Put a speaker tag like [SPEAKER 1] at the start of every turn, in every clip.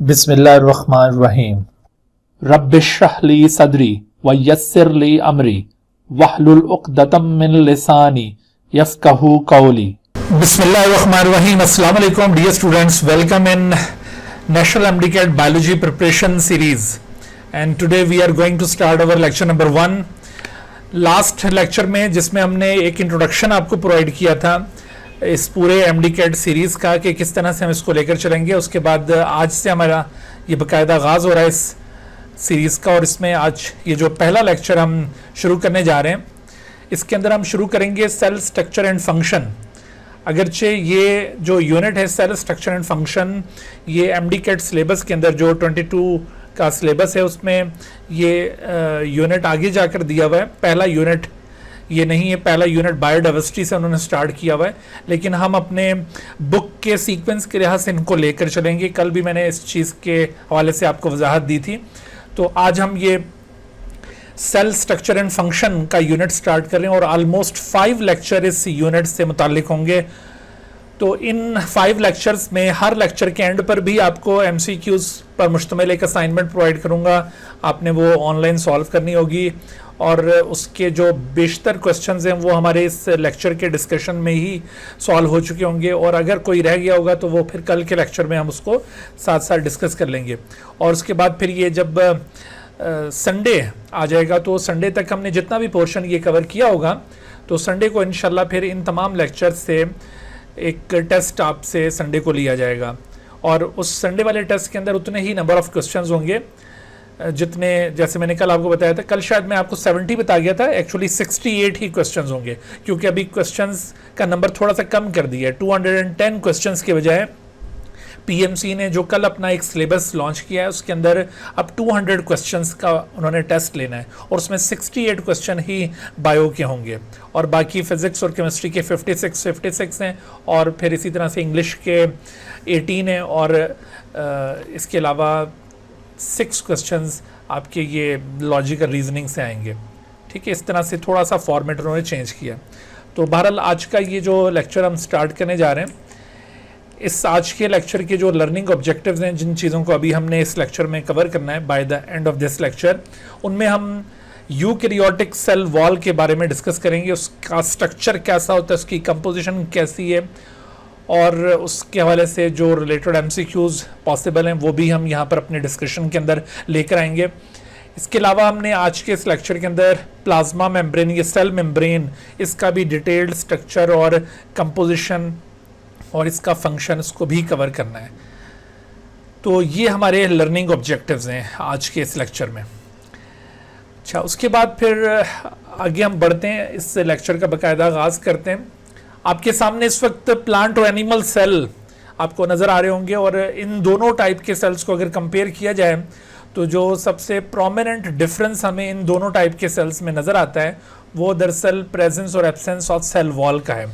[SPEAKER 1] बिस्मिल्लाहिर्रहमानिर्रहीम।
[SPEAKER 2] रब्बिश्रह ली सदरी व यस्सिर ली अमरी वहलुल उक़दतम मिन लिसानी यफ़क़हू क़ौली।
[SPEAKER 1] बिस्मिल्लाहिर्रहमानिर्रहीम। अस्सलाम वालेकुम dear students, welcome in national MDCAT biology preparation series and today we are going to start our lecture number 1। Last lecture में जिसमें हमने एक इंट्रोडक्शन आपको प्रोवाइड किया था इस पूरे MDCAT सीरीज़ का कि किस तरह से हम इसको लेकर चलेंगे, उसके बाद आज से हमारा ये बाकायदा आगाज़ हो रहा है इस सीरीज़ का। और इसमें आज ये जो पहला लेक्चर हम शुरू करने जा रहे हैं, इसके अंदर हम शुरू करेंगे सेल स्ट्रक्चर एंड फंक्शन। अगरचे ये जो यूनिट है सेल स्ट्रक्चर एंड फंक्शन, ये MDCAT सिलेबस के अंदर जो 22 का सिलेबस है उसमें ये यूनिट आगे जाकर दिया हुआ है। पहला यूनिट ये नहीं है, पहला यूनिट बायोडाइवर्सिटी से उन्होंने स्टार्ट किया हुआ है, लेकिन हम अपने बुक के सीक्वेंस के लिहाज से इनको लेकर चलेंगे। कल भी मैंने इस चीज़ के हवाले से आपको वजाहत दी थी। तो आज हम ये सेल स्ट्रक्चर एंड फंक्शन का यूनिट स्टार्ट कर रहे हैं और ऑलमोस्ट 5 लेक्चर इस यूनिट से मुताल्लिक होंगे। तो इन 5 लेक्चर्स में हर लेक्चर के एंड पर भी आपको MCQs पर मुश्तमिल एक असाइनमेंट प्रोवाइड करूंगा, आपने वो ऑनलाइन सॉल्व करनी होगी और उसके जो बेशतर क्वेश्चंस हैं वो हमारे इस लेक्चर के डिस्कशन में ही सॉल्व हो चुके होंगे, और अगर कोई रह गया होगा तो वो फिर कल के लेक्चर में हम उसको साथ साथ डिस्कस कर लेंगे। और उसके बाद फिर ये जब संडे आ जाएगा तो संडे तक हमने जितना भी पोर्शन ये कवर किया होगा, तो संडे को इंशाल्लाह फिर इन तमाम लेक्चर से एक टेस्ट आपसे संडे को लिया जाएगा, और उस संडे वाले टेस्ट के अंदर उतने ही नंबर ऑफ़ क्वेश्चंस होंगे जितने, जैसे मैंने कल आपको बताया था, कल शायद मैं आपको 70 बता गया था, एक्चुअली 68 ही क्वेश्चंस होंगे, क्योंकि अभी क्वेश्चंस का नंबर थोड़ा सा कम कर दिया है। 210 क्वेश्चंस के बजाय PMC ने जो कल अपना एक सिलेबस लॉन्च किया है उसके अंदर अब 200 क्वेश्चंस का उन्होंने टेस्ट लेना है, और उसमें 68 क्वेश्चन ही बायो के होंगे और बाकी फिज़िक्स और केमिस्ट्री के 56 हैं, और फिर इसी तरह से इंग्लिश के 18 हैं, और इसके अलावा 6 क्वेश्चंस आपके ये लॉजिकल रीजनिंग से आएंगे। ठीक है, इस तरह से थोड़ा सा फॉर्मेट उन्होंने चेंज किया। तो बहरहाल आज का ये जो लेक्चर हम स्टार्ट करने जा रहे हैं, इस आज के लेक्चर के जो लर्निंग ऑब्जेक्टिव्स हैं, जिन चीज़ों को अभी हमने इस लेक्चर में कवर करना है by the end of this lecture, उनमें हम यूकैरियोटिक सेल वॉल के बारे में डिस्कस करेंगे। उसका स्ट्रक्चर कैसा होता है, उसकी कंपोजिशन कैसी है, और उसके हवाले से जो रिलेटेड MCQs पॉसिबल हैं वो भी हम यहाँ पर अपने डिस्कशन के अंदर लेकर आएंगे। इसके अलावा हमने आज के इस लेक्चर के अंदर प्लाज्मा मेम्ब्रेन, ये सेल मेम्ब्रेन, इसका भी डिटेल्ड स्ट्रक्चर और कंपोजिशन और इसका फंक्शन, इसको भी कवर करना है। तो ये हमारे लर्निंग ऑब्जेक्टिव्स हैं आज के इस लेक्चर में। अच्छा, उसके बाद फिर आगे हम बढ़ते हैं, इस लेक्चर का बाकायदा आगाज़ करते हैं। आपके सामने इस वक्त प्लांट और एनिमल सेल आपको नज़र आ रहे होंगे, और इन दोनों टाइप के सेल्स को अगर कंपेयर किया जाए तो जो सबसे प्रोमिनेंट डिफरेंस हमें इन दोनों टाइप के सेल्स में नज़र आता है वो दरअसल प्रेजेंस और एब्सेंस ऑफ सेल वॉल का है।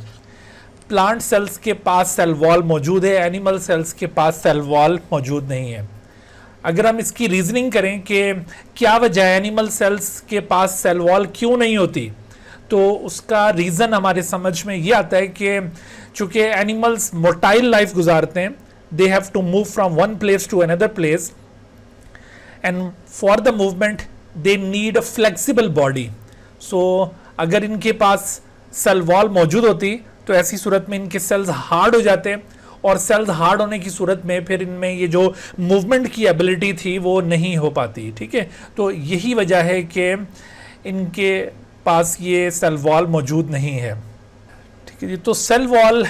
[SPEAKER 1] प्लांट सेल्स के पास सेल वॉल मौजूद है, एनिमल सेल्स के पास सेल वॉल मौजूद नहीं है। अगर हम इसकी रीजनिंग करें कि क्या वजह है एनिमल सेल्स के पास सेल वॉल क्यों नहीं होती, तो उसका रीज़न हमारे समझ में ये आता है कि चूँकि एनिमल्स मोटाइल लाइफ गुजारते हैं, they have to move from one place to another place, and for the movement they need a flexible body. So अगर इनके पास सेल वॉल मौजूद होती तो ऐसी सूरत में इनके सेल्स हार्ड हो जाते, और सेल्स हार्ड होने की सूरत में फिर इनमें ये जो मूवमेंट की एबिलिटी थी वो नहीं हो पाती। ठीक है, तो यही वजह है कि इनके पास ये सेल वॉल मौजूद नहीं है। ठीक है जी, तो सेल वॉल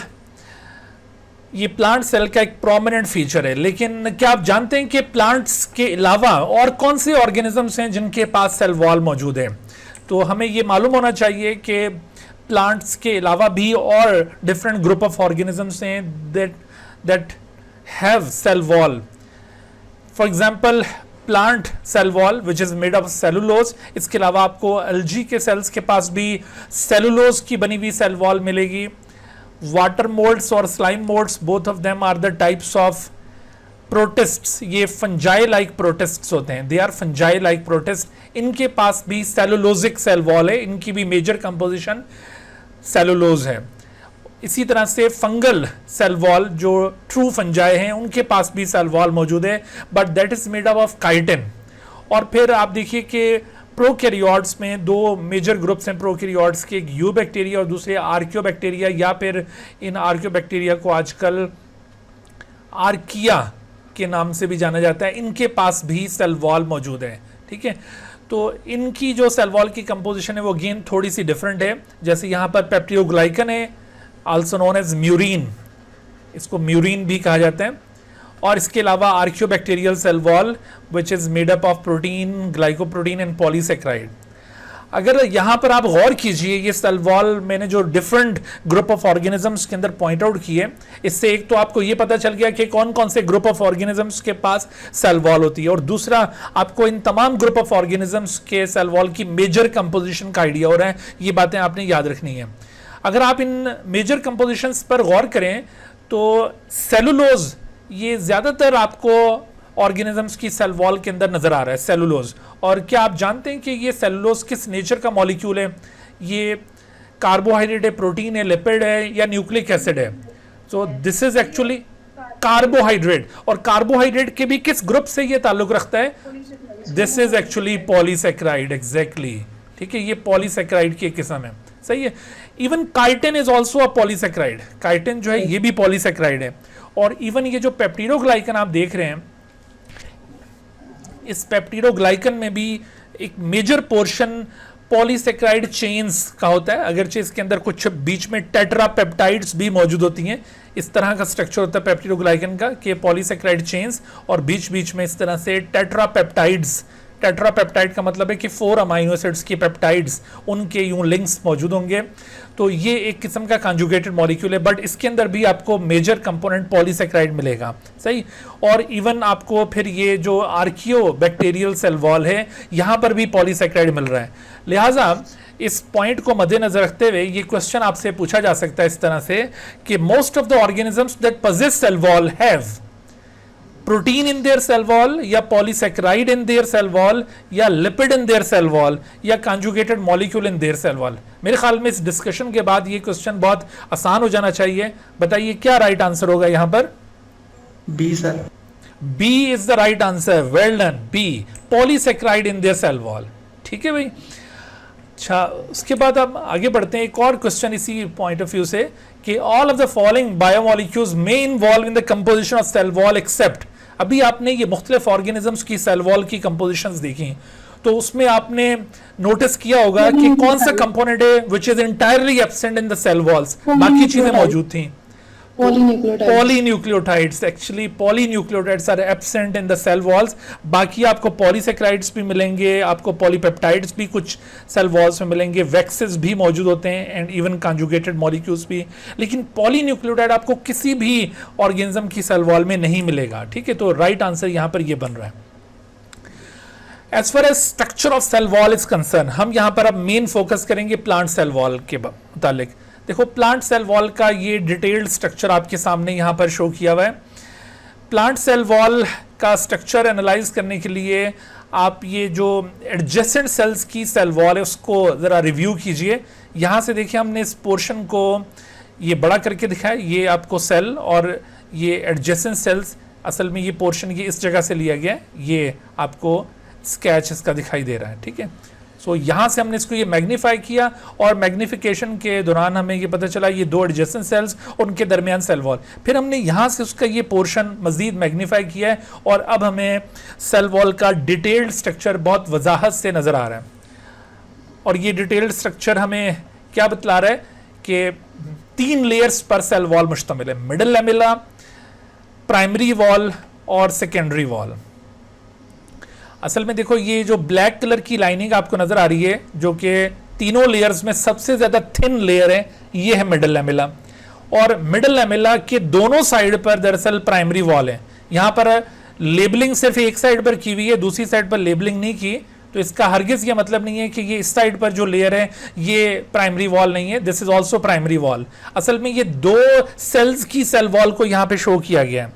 [SPEAKER 1] ये प्लांट सेल का एक प्रोमिनेंट फीचर है, लेकिन क्या आप जानते हैं कि प्लांट्स के अलावा और कौन से ऑर्गेनिजम्स हैं जिनके पास सेल वॉल मौजूद है? तो हमें ये मालूम होना चाहिए कि प्लांट्स के अलावा भी और डिफरेंट ग्रुप ऑफ ऑर्गेनिजम्स हैं that have cell wall. For example plant cell wall which is made of cellulose. इसके अलावा आपको एल्गी के सेल्स के पास भी सेलुलोज की बनी हुई सेल वॉल मिलेगी। वाटर मोल्ड्स और slime moulds, both of them are the types of protists. ये फंजाई लाइक प्रोटिस्ट्स होते हैं, they are fungi like protist. इनके पास भी सेलुलोजिक सेल वॉल है, इनकी भी मेजर कंपोजिशन सेलुलोज है। इसी तरह से फंगल सेल वॉल जो ट्रू फंजाई हैं उनके पास भी सेल वॉल मौजूद है, but that is made up of chitin. और फिर आप देखिए कि प्रोकैरियोट्स में दो मेजर ग्रुप्स हैं प्रोकैरियोट्स के, एक यू बैक्टीरिया और दूसरे आर्कियोबैक्टीरिया, या फिर इन आर्कियोबैक्टीरिया को आजकल आर्किया के नाम से भी जाना जाता है। इनके पास भी सेल वॉल मौजूद है, ठीक है। तो इनकी जो सेल वॉल की कंपोजिशन है वो अगेन थोड़ी सी डिफरेंट है। जैसे यहाँ पर पेप्टिडोग्लाइकन है, आल्सो नोन एज म्यूरिन, इसको म्यूरिन भी कहा जाता है। और इसके अलावा archaeobacterial cell wall which is made up of protein, glycoprotein and polysaccharide. अगर यहाँ पर आप गौर कीजिए, ये सेल वॉल मैंने जो डिफरेंट ग्रुप ऑफ ऑर्गेनिजम्स के अंदर पॉइंट आउट किए, इससे एक तो आपको ये पता चल गया कि कौन कौन से ग्रुप ऑफ ऑर्गेनिजम्स के पास सेल वॉल होती है, और दूसरा आपको इन तमाम ग्रुप ऑफ ऑर्गेनिजम्स के सेल वॉल की मेजर कंपोजिशन का आइडिया हो रहा है। ये बातें आपने याद रखनी है। अगर आप इन मेजर कंपोजिशंस पर गौर करें तो सेलुलोज ये ज्यादातर आपको ऑर्गेनिजम्स की सेल वॉल के अंदर नजर आ रहा है, सेलुलोज। और क्या आप जानते हैं कि ये सेलुलोज किस नेचर का मॉलिक्यूल है? ये कार्बोहाइड्रेट है, प्रोटीन है, लिपिड है, या न्यूक्लिक एसिड है? So this is actually carbohydrate. और कार्बोहाइड्रेट के भी किस ग्रुप से ये ताल्लुक रखता है? This is actually polysaccharide, exactly, ठीक है। ये पॉलीसेक्राइड की किस्म है, सही है। Even chitin is also a polysaccharide, chitin जो है ये भी पॉलीसेक्राइड है। और इवन ये जो पेप्टिडोग्लाइकन आप देख रहे हैं, इस पेप्टिडोग्लाइकन में भी एक मेजर पोर्शन पॉलीसेक्राइड चेन्स का होता है, अगरचे इसके अंदर कुछ बीच में टेट्रापेप्टाइड्स भी मौजूद होती हैं। इस तरह का स्ट्रक्चर होता है पेप्टिडोग्लाइकन का कि पॉलीसेक्राइड चेन्स और बीच बीच में इस तरह से टेट्रापेप्टाइड्स। टेट्रापेप्टाइड का मतलब है कि 4 अमाइनो एसिड्स के पेप्टाइड्स, उनके यूं लिंक्स मौजूद होंगे। तो ये एक किस्म का कंजुगेटेड मॉलिक्यूल है, बट इसके अंदर भी आपको मेजर कंपोनेंट पॉलीसेक्राइड मिलेगा, सही। और इवन आपको फिर ये जो आर्कियोबैक्टीरियल सेल वॉल है, यहाँ पर भी पॉलीसेक्राइड मिल रहा है। लिहाजा इस पॉइंट को मद्देनजर रखते हुए ये क्वेश्चन आपसे पूछा जा सकता है इस तरह से कि most of the organisms that possess cell wall have protein in their cell wall, या polysaccharide in their cell wall, या lipid in their cell wall, या conjugated molecule in their cell wall. मेरे ख्याल में इस डिस्कशन के बाद ये क्वेश्चन बहुत आसान हो जाना चाहिए। बताइए क्या राइट आंसर होगा यहाँ पर?
[SPEAKER 3] B sir.
[SPEAKER 1] B is the right answer, well done, B, polysaccharide in their cell wall, ठीक है भाई। अच्छा, उसके बाद हम आगे बढ़ते हैं एक और क्वेश्चन इसी पॉइंट ऑफ व्यू से कि all of the following biomolecules may involve in the composition of cell wall except. अभी आपने ये मुख्तलिफ ऑर्गेनिजम्स की सेल वॉल की कंपोजिशंस देखी, तो उसमें आपने नोटिस किया होगा कि कौन सा कंपोनेंट है which is entirely absent in the cell walls, बाकी चीजें मौजूद थी। Polynucleotides, actually polynucleotides are absent in the cell walls. बाकी आपको पॉलीसेक्राइड्स भी मिलेंगे, आपको पॉलीपेप्टाइड्स भी कुछ सेल वॉल्स में मिलेंगे, वैक्सेस भी मौजूद होते हैं, एंड इवन कंजुगेटेड मॉलिक्यूल्स भी। लेकिन पॉलीन्यूक्लियोटाइड आपको किसी भी ऑर्गेनिज्म की सेल वॉल में नहीं मिलेगा, ठीक है। तो राइट आंसर यहां पर ये बन रहा है। As far as structure of cell wall is concern, हम यहां पर अब मेन फोकस करेंगे प्लांट सेल वॉल के मुतालिक। देखो, प्लांट सेल वॉल का ये डिटेल्ड स्ट्रक्चर आपके सामने यहाँ पर शो किया हुआ है। प्लांट सेल वॉल का स्ट्रक्चर एनालाइज करने के लिए आप ये जो एडजेसेंट सेल्स की सेल वॉल है उसको ज़रा रिव्यू कीजिए। यहाँ से देखिए, हमने इस पोर्शन को ये बड़ा करके दिखाया, ये आपको सेल और ये एडजेसेंट सेल्स, असल में ये पोर्शन ये इस जगह से लिया गया है, ये आपको स्केच इसका दिखाई दे रहा है, ठीक है। सो यहाँ से हमने इसको ये मैग्नीफाई किया, और मैग्निफिकेशन के दौरान हमें ये पता चला ये दो एडजेसेंट सेल्स, उनके दरमियान सेल वॉल। फिर हमने यहाँ से उसका ये पोर्शन मजीद मैग्नीफाई किया है, और अब हमें सेल वॉल का डिटेल्ड स्ट्रक्चर बहुत वजाहत से नज़र आ रहा है। और ये डिटेल्ड स्ट्रक्चर हमें क्या बतला रहा है कि 3 लेयर्स पर सेल वॉल मुश्तमिल है, मिडल लैमेला, प्राइमरी वॉल और सेकेंडरी वॉल। असल में देखो, ये जो ब्लैक कलर की लाइनिंग आपको नजर आ रही है, जो कि तीनों लेयर्स में सबसे ज्यादा थिन लेयर है, ये है मिडल लैमेला। और मिडल लैमेला के दोनों साइड पर दरअसल प्राइमरी वॉल है। यहाँ पर लेबलिंग सिर्फ एक साइड पर की हुई है, दूसरी साइड पर लेबलिंग नहीं की, तो इसका हरगिज ये मतलब नहीं है कि ये इस साइड पर जो लेयर है ये प्राइमरी वॉल नहीं है, this is also primary wall. असल में ये 2 सेल्स की सेल वॉल को यहाँ पे शो किया गया है,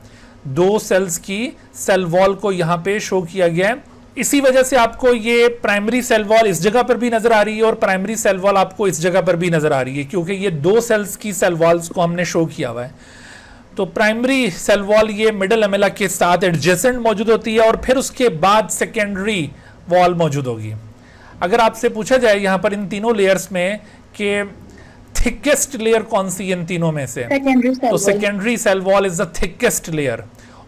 [SPEAKER 1] 2 सेल्स की सेल वॉल को यहाँ पे शो किया गया है, इसी वजह से आपको ये प्राइमरी सेल वॉल इस जगह पर भी नजर आ रही है और प्राइमरी सेल वॉल आपको इस जगह पर भी नजर आ रही है, क्योंकि ये दो सेल्स की सेल वॉल्स को हमने शो किया हुआ है। तो प्राइमरी सेल वॉल ये मिडल लैमेला के साथ एडजेसेंट मौजूद होती है और फिर उसके बाद सेकेंडरी वॉल मौजूद होगी। अगर आपसे पूछा जाए यहाँ पर इन तीनों लेयर्स में कि थिकेस्ट लेयर कौन सी इन तीनों में से, तो secondary cell wall is the thickest layer,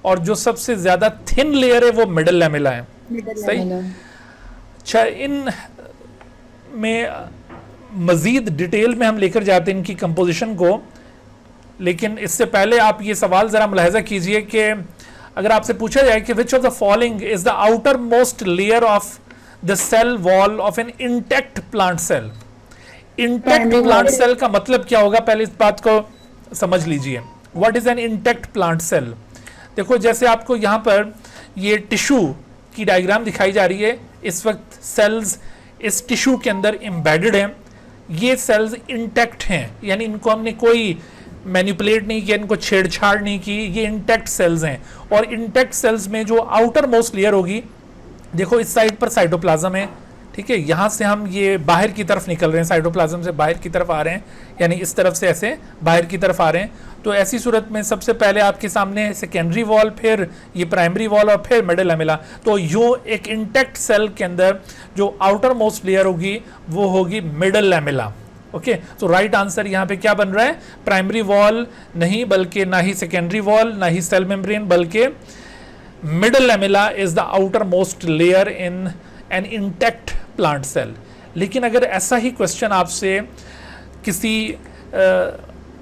[SPEAKER 1] और जो सबसे ज्यादा थिन लेयर है वो मिडल लैमेला है। सही। अच्छा, इन में मजीद डिटेल में हम लेकर जाते हैं इनकी कंपोजिशन को, लेकिन इससे पहले आप ये सवाल जरा मुलाहिजा कीजिए कि अगर आपसे पूछा जाए कि which of the following is the outermost layer of the cell wall of an intact plant cell. Intact plant cell का मतलब क्या होगा, पहले इस बात को समझ लीजिए। What is an intact plant cell? देखो, जैसे आपको यहाँ पर ये टिश्यू की डायग्राम दिखाई जा रही है, इस वक्त सेल्स इस टिश्यू के अंदर एम्बेडेड हैं। ये सेल्स इंटैक्ट हैं, यानी इनको हमने कोई मैनिपुलेट नहीं किया, इनको छेड़छाड़ नहीं की, ये इंटैक्ट सेल्स हैं। और इंटैक्ट सेल्स में जो आउटर मोस्ट लेयर होगी, देखो इस साइड पर साइटोप्लाज्म है, ठीक है, यहां से हम ये बाहर की तरफ निकल रहे हैं, साइटोप्लाज्म से बाहर की तरफ आ रहे हैं, यानी इस तरफ से ऐसे बाहर की तरफ आ रहे हैं। तो ऐसी सूरत में सबसे पहले आपके सामने सेकेंडरी वॉल, फिर ये प्राइमरी वॉल और फिर मिडल लैमेला। तो यूं एक इंटैक्ट सेल के अंदर जो आउटर मोस्ट लेयर होगी वो होगी मिडल लैमेला। ओके, तो राइट आंसर यहाँ पे क्या बन रहा है? प्राइमरी वॉल नहीं, बल्कि ना ही सेकेंडरी वॉल, ना ही सेल मेम्ब्रेन, बल्कि middle lamella is the outermost layer in an intact plant cell. लेकिन अगर ऐसा ही क्वेश्चन आपसे किसी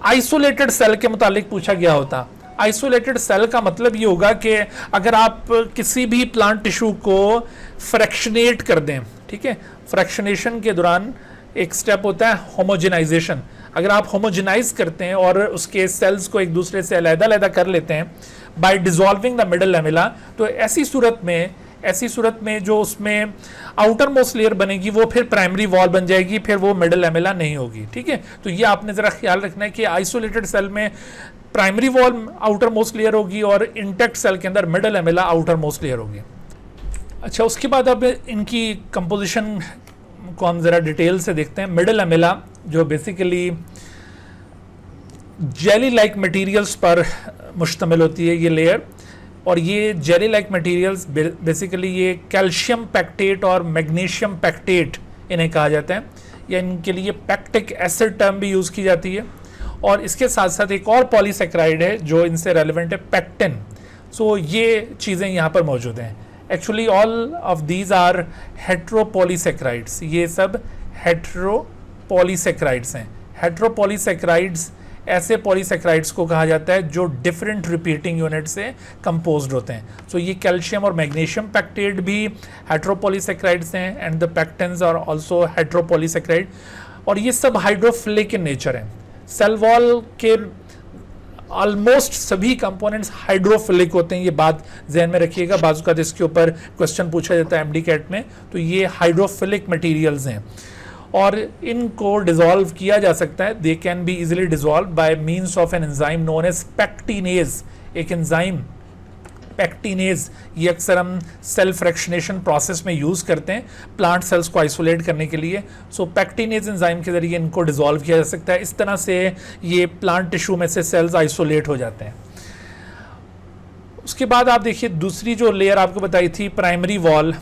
[SPEAKER 1] आइसोलेटेड सेल के मुतालिक पूछा गया होता, आइसोलेटेड सेल का मतलब ये होगा कि अगर आप किसी भी प्लांट टिश्यू को फ्रैक्शनेट कर दें, ठीक है, फ्रैक्शनेशन के दौरान एक स्टेप होता है होमोजेनाइजेशन। अगर आप होमोजेनाइज करते हैं और उसके सेल्स को एक दूसरे से अलग-अलग कर लेते हैं bye dissolving the middle lamella, तो ऐसी सूरत में जो उसमें आउटर मोस्ट लेयर बनेगी वो फिर प्राइमरी वॉल बन जाएगी, फिर वो मिडल लैमेला नहीं होगी। ठीक है, तो ये आपने जरा ख्याल रखना है कि आइसोलेटेड सेल में primary wall outer most layer होगी और इंटैक्ट सेल के अंदर middle lamella outer most layer होगी। अच्छा, उसके बाद अब इनकी कंपोजिशन को हम जरा डिटेल से देखते हैं। मिडल लैमेला जो बेसिकली जेली लाइक मटेरियल्स पर मुश्तमिल होती है ये लेयर, और ये जेली लाइक मटेरियल्स बेसिकली ये कैल्शियम पैक्टेट और मैग्नीशियम पैक्टेट इन्हें कहा जाता है, या इनके लिए पैक्टिक एसिड टर्म भी यूज़ की जाती है। और इसके साथ साथ एक और पॉलीसेक्राइड है जो इनसे रेलिवेंट है, पैक्टिन। सो ये चीज़ें यहाँ पर मौजूद हैं। Actually all of these are heteropolysaccharides, ये सब हेट्रोपॉलीसेक्राइड्स हैं। हेट्रोपॉलीसेक्राइड्स ऐसे पॉलीसेक्राइड्स को कहा जाता है जो डिफरेंट रिपीटिंग यूनिट से कंपोज्ड होते हैं। सो ये कैल्शियम और मैग्नीशियम पैक्टेट भी हेट्रोपॉलीसेक्राइड्स हैं एंड द पैक्टिन्स आर आल्सो हेट्रोपॉलीसेक्राइड, और ये सब हाइड्रोफिलिक इन नेचर हैं। सेल वॉल के ऑलमोस्ट सभी कंपोनेंट्स हाइड्रोफिलिक होते हैं, ये बात जहन में रखिएगा, बाजू का इसके ऊपर क्वेश्चन पूछा जाता है एमडी कैट में। तो ये हाइड्रोफिलिक मटेरियल्स हैं और इनको डिसॉल्व किया जा सकता है। They can be easily dissolve by means of an enzyme known as pectinase. एक एंजाइम पैक्टिनेज, ये अक्सर हम सेल फ्रैक्शनेशन प्रोसेस में यूज़ करते हैं प्लांट सेल्स को आइसोलेट करने के लिए। सो पैक्टिनेज एंजाइम के जरिए इनको डिसॉल्व किया जा सकता है। इस तरह से ये प्लांट टिश्यू में से सेल्स आइसोलेट हो जाते हैं। उसके बाद आप देखिए दूसरी जो लेयर आपको बताई थी प्राइमरी वॉल।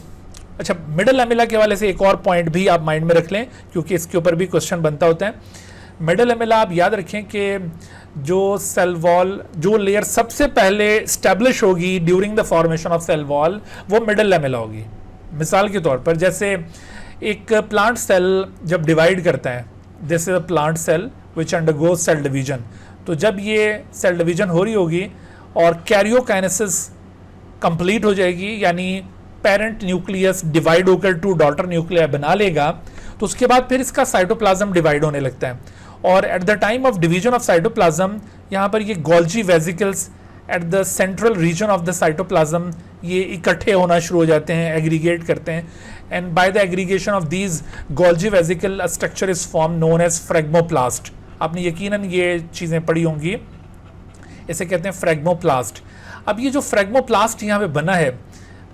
[SPEAKER 1] अच्छा, मिडल लैमेला के हवाले से एक और पॉइंट भी आप माइंड में रख लें क्योंकि इसके ऊपर भी क्वेश्चन बनता होता है। मिडल लैमेला आप याद रखें कि जो सेल वॉल, जो लेयर सबसे पहले स्टैब्लिश होगी during the formation of cell wall, वो मिडल लैमेला होगी। मिसाल के तौर पर जैसे एक प्लांट सेल जब डिवाइड करता है, this is a plant cell which undergoes cell division, तो जब ये सेल डिवीजन हो रही होगी और कैरियोकाइनेसिस कंप्लीट हो जाएगी, यानी पेरेंट न्यूक्लियस डिवाइड होकर टू डॉटर न्यूक्लिया बना लेगा, तो उसके बाद फिर इसका साइटोप्लाज्म डिवाइड होने लगता है। और eight the time of division of cytoplasm, यहाँ पर ये Golgi vesicles at the central region of the cytoplasm ये इकट्ठे होना शुरू हो जाते हैं, एग्रीगेट करते हैं, and by the aggregation of these Golgi vesicle a structure is form known as phragmoplast. आपने यकीनन ये चीज़ें पढ़ी होंगी, इसे कहते हैं फ्रेगमोप्लास्ट। अब ये जो फ्रेगमोप्लास्ट यहाँ पे बना है,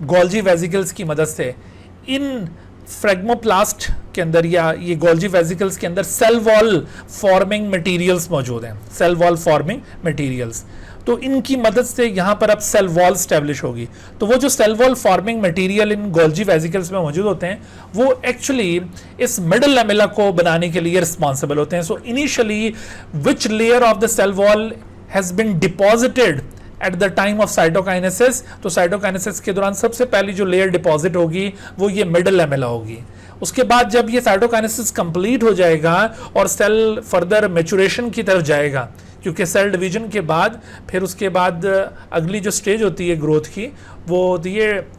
[SPEAKER 1] गोल्जी वेसिकल्स की मदद से इन फ्रेगमोप्लास्ट के अंदर या ये गोल्जी वेसिकल्स के अंदर सेल वॉल फॉर्मिंग मटेरियल्स मौजूद हैं, सेल वॉल फॉर्मिंग मटेरियल्स। तो इनकी मदद से यहाँ पर अब सेल वॉल स्टैब्लिश होगी। तो वो जो cell wall forming material in Golgi vesicles में मौजूद होते हैं वो एक्चुअली इस मिडल लैमेला को बनाने के लिए रिस्पॉन्सिबल होते हैं। So initially which layer of the cell wall has been deposited at the time of cytokinesis, तो साइटोकाइनेसिस के दौरान सबसे पहली जो लेयर डिपॉजिट होगी वो ये मिडल लैमेला होगी। उसके बाद जब ये साइटोकाइनेसिस कंप्लीट हो जाएगा और सेल फर्दर मैच्योरेशन की तरफ जाएगा, क्योंकि सेल डिवीजन के बाद फिर उसके बाद अगली जो स्टेज होती है ग्रोथ की वो होती है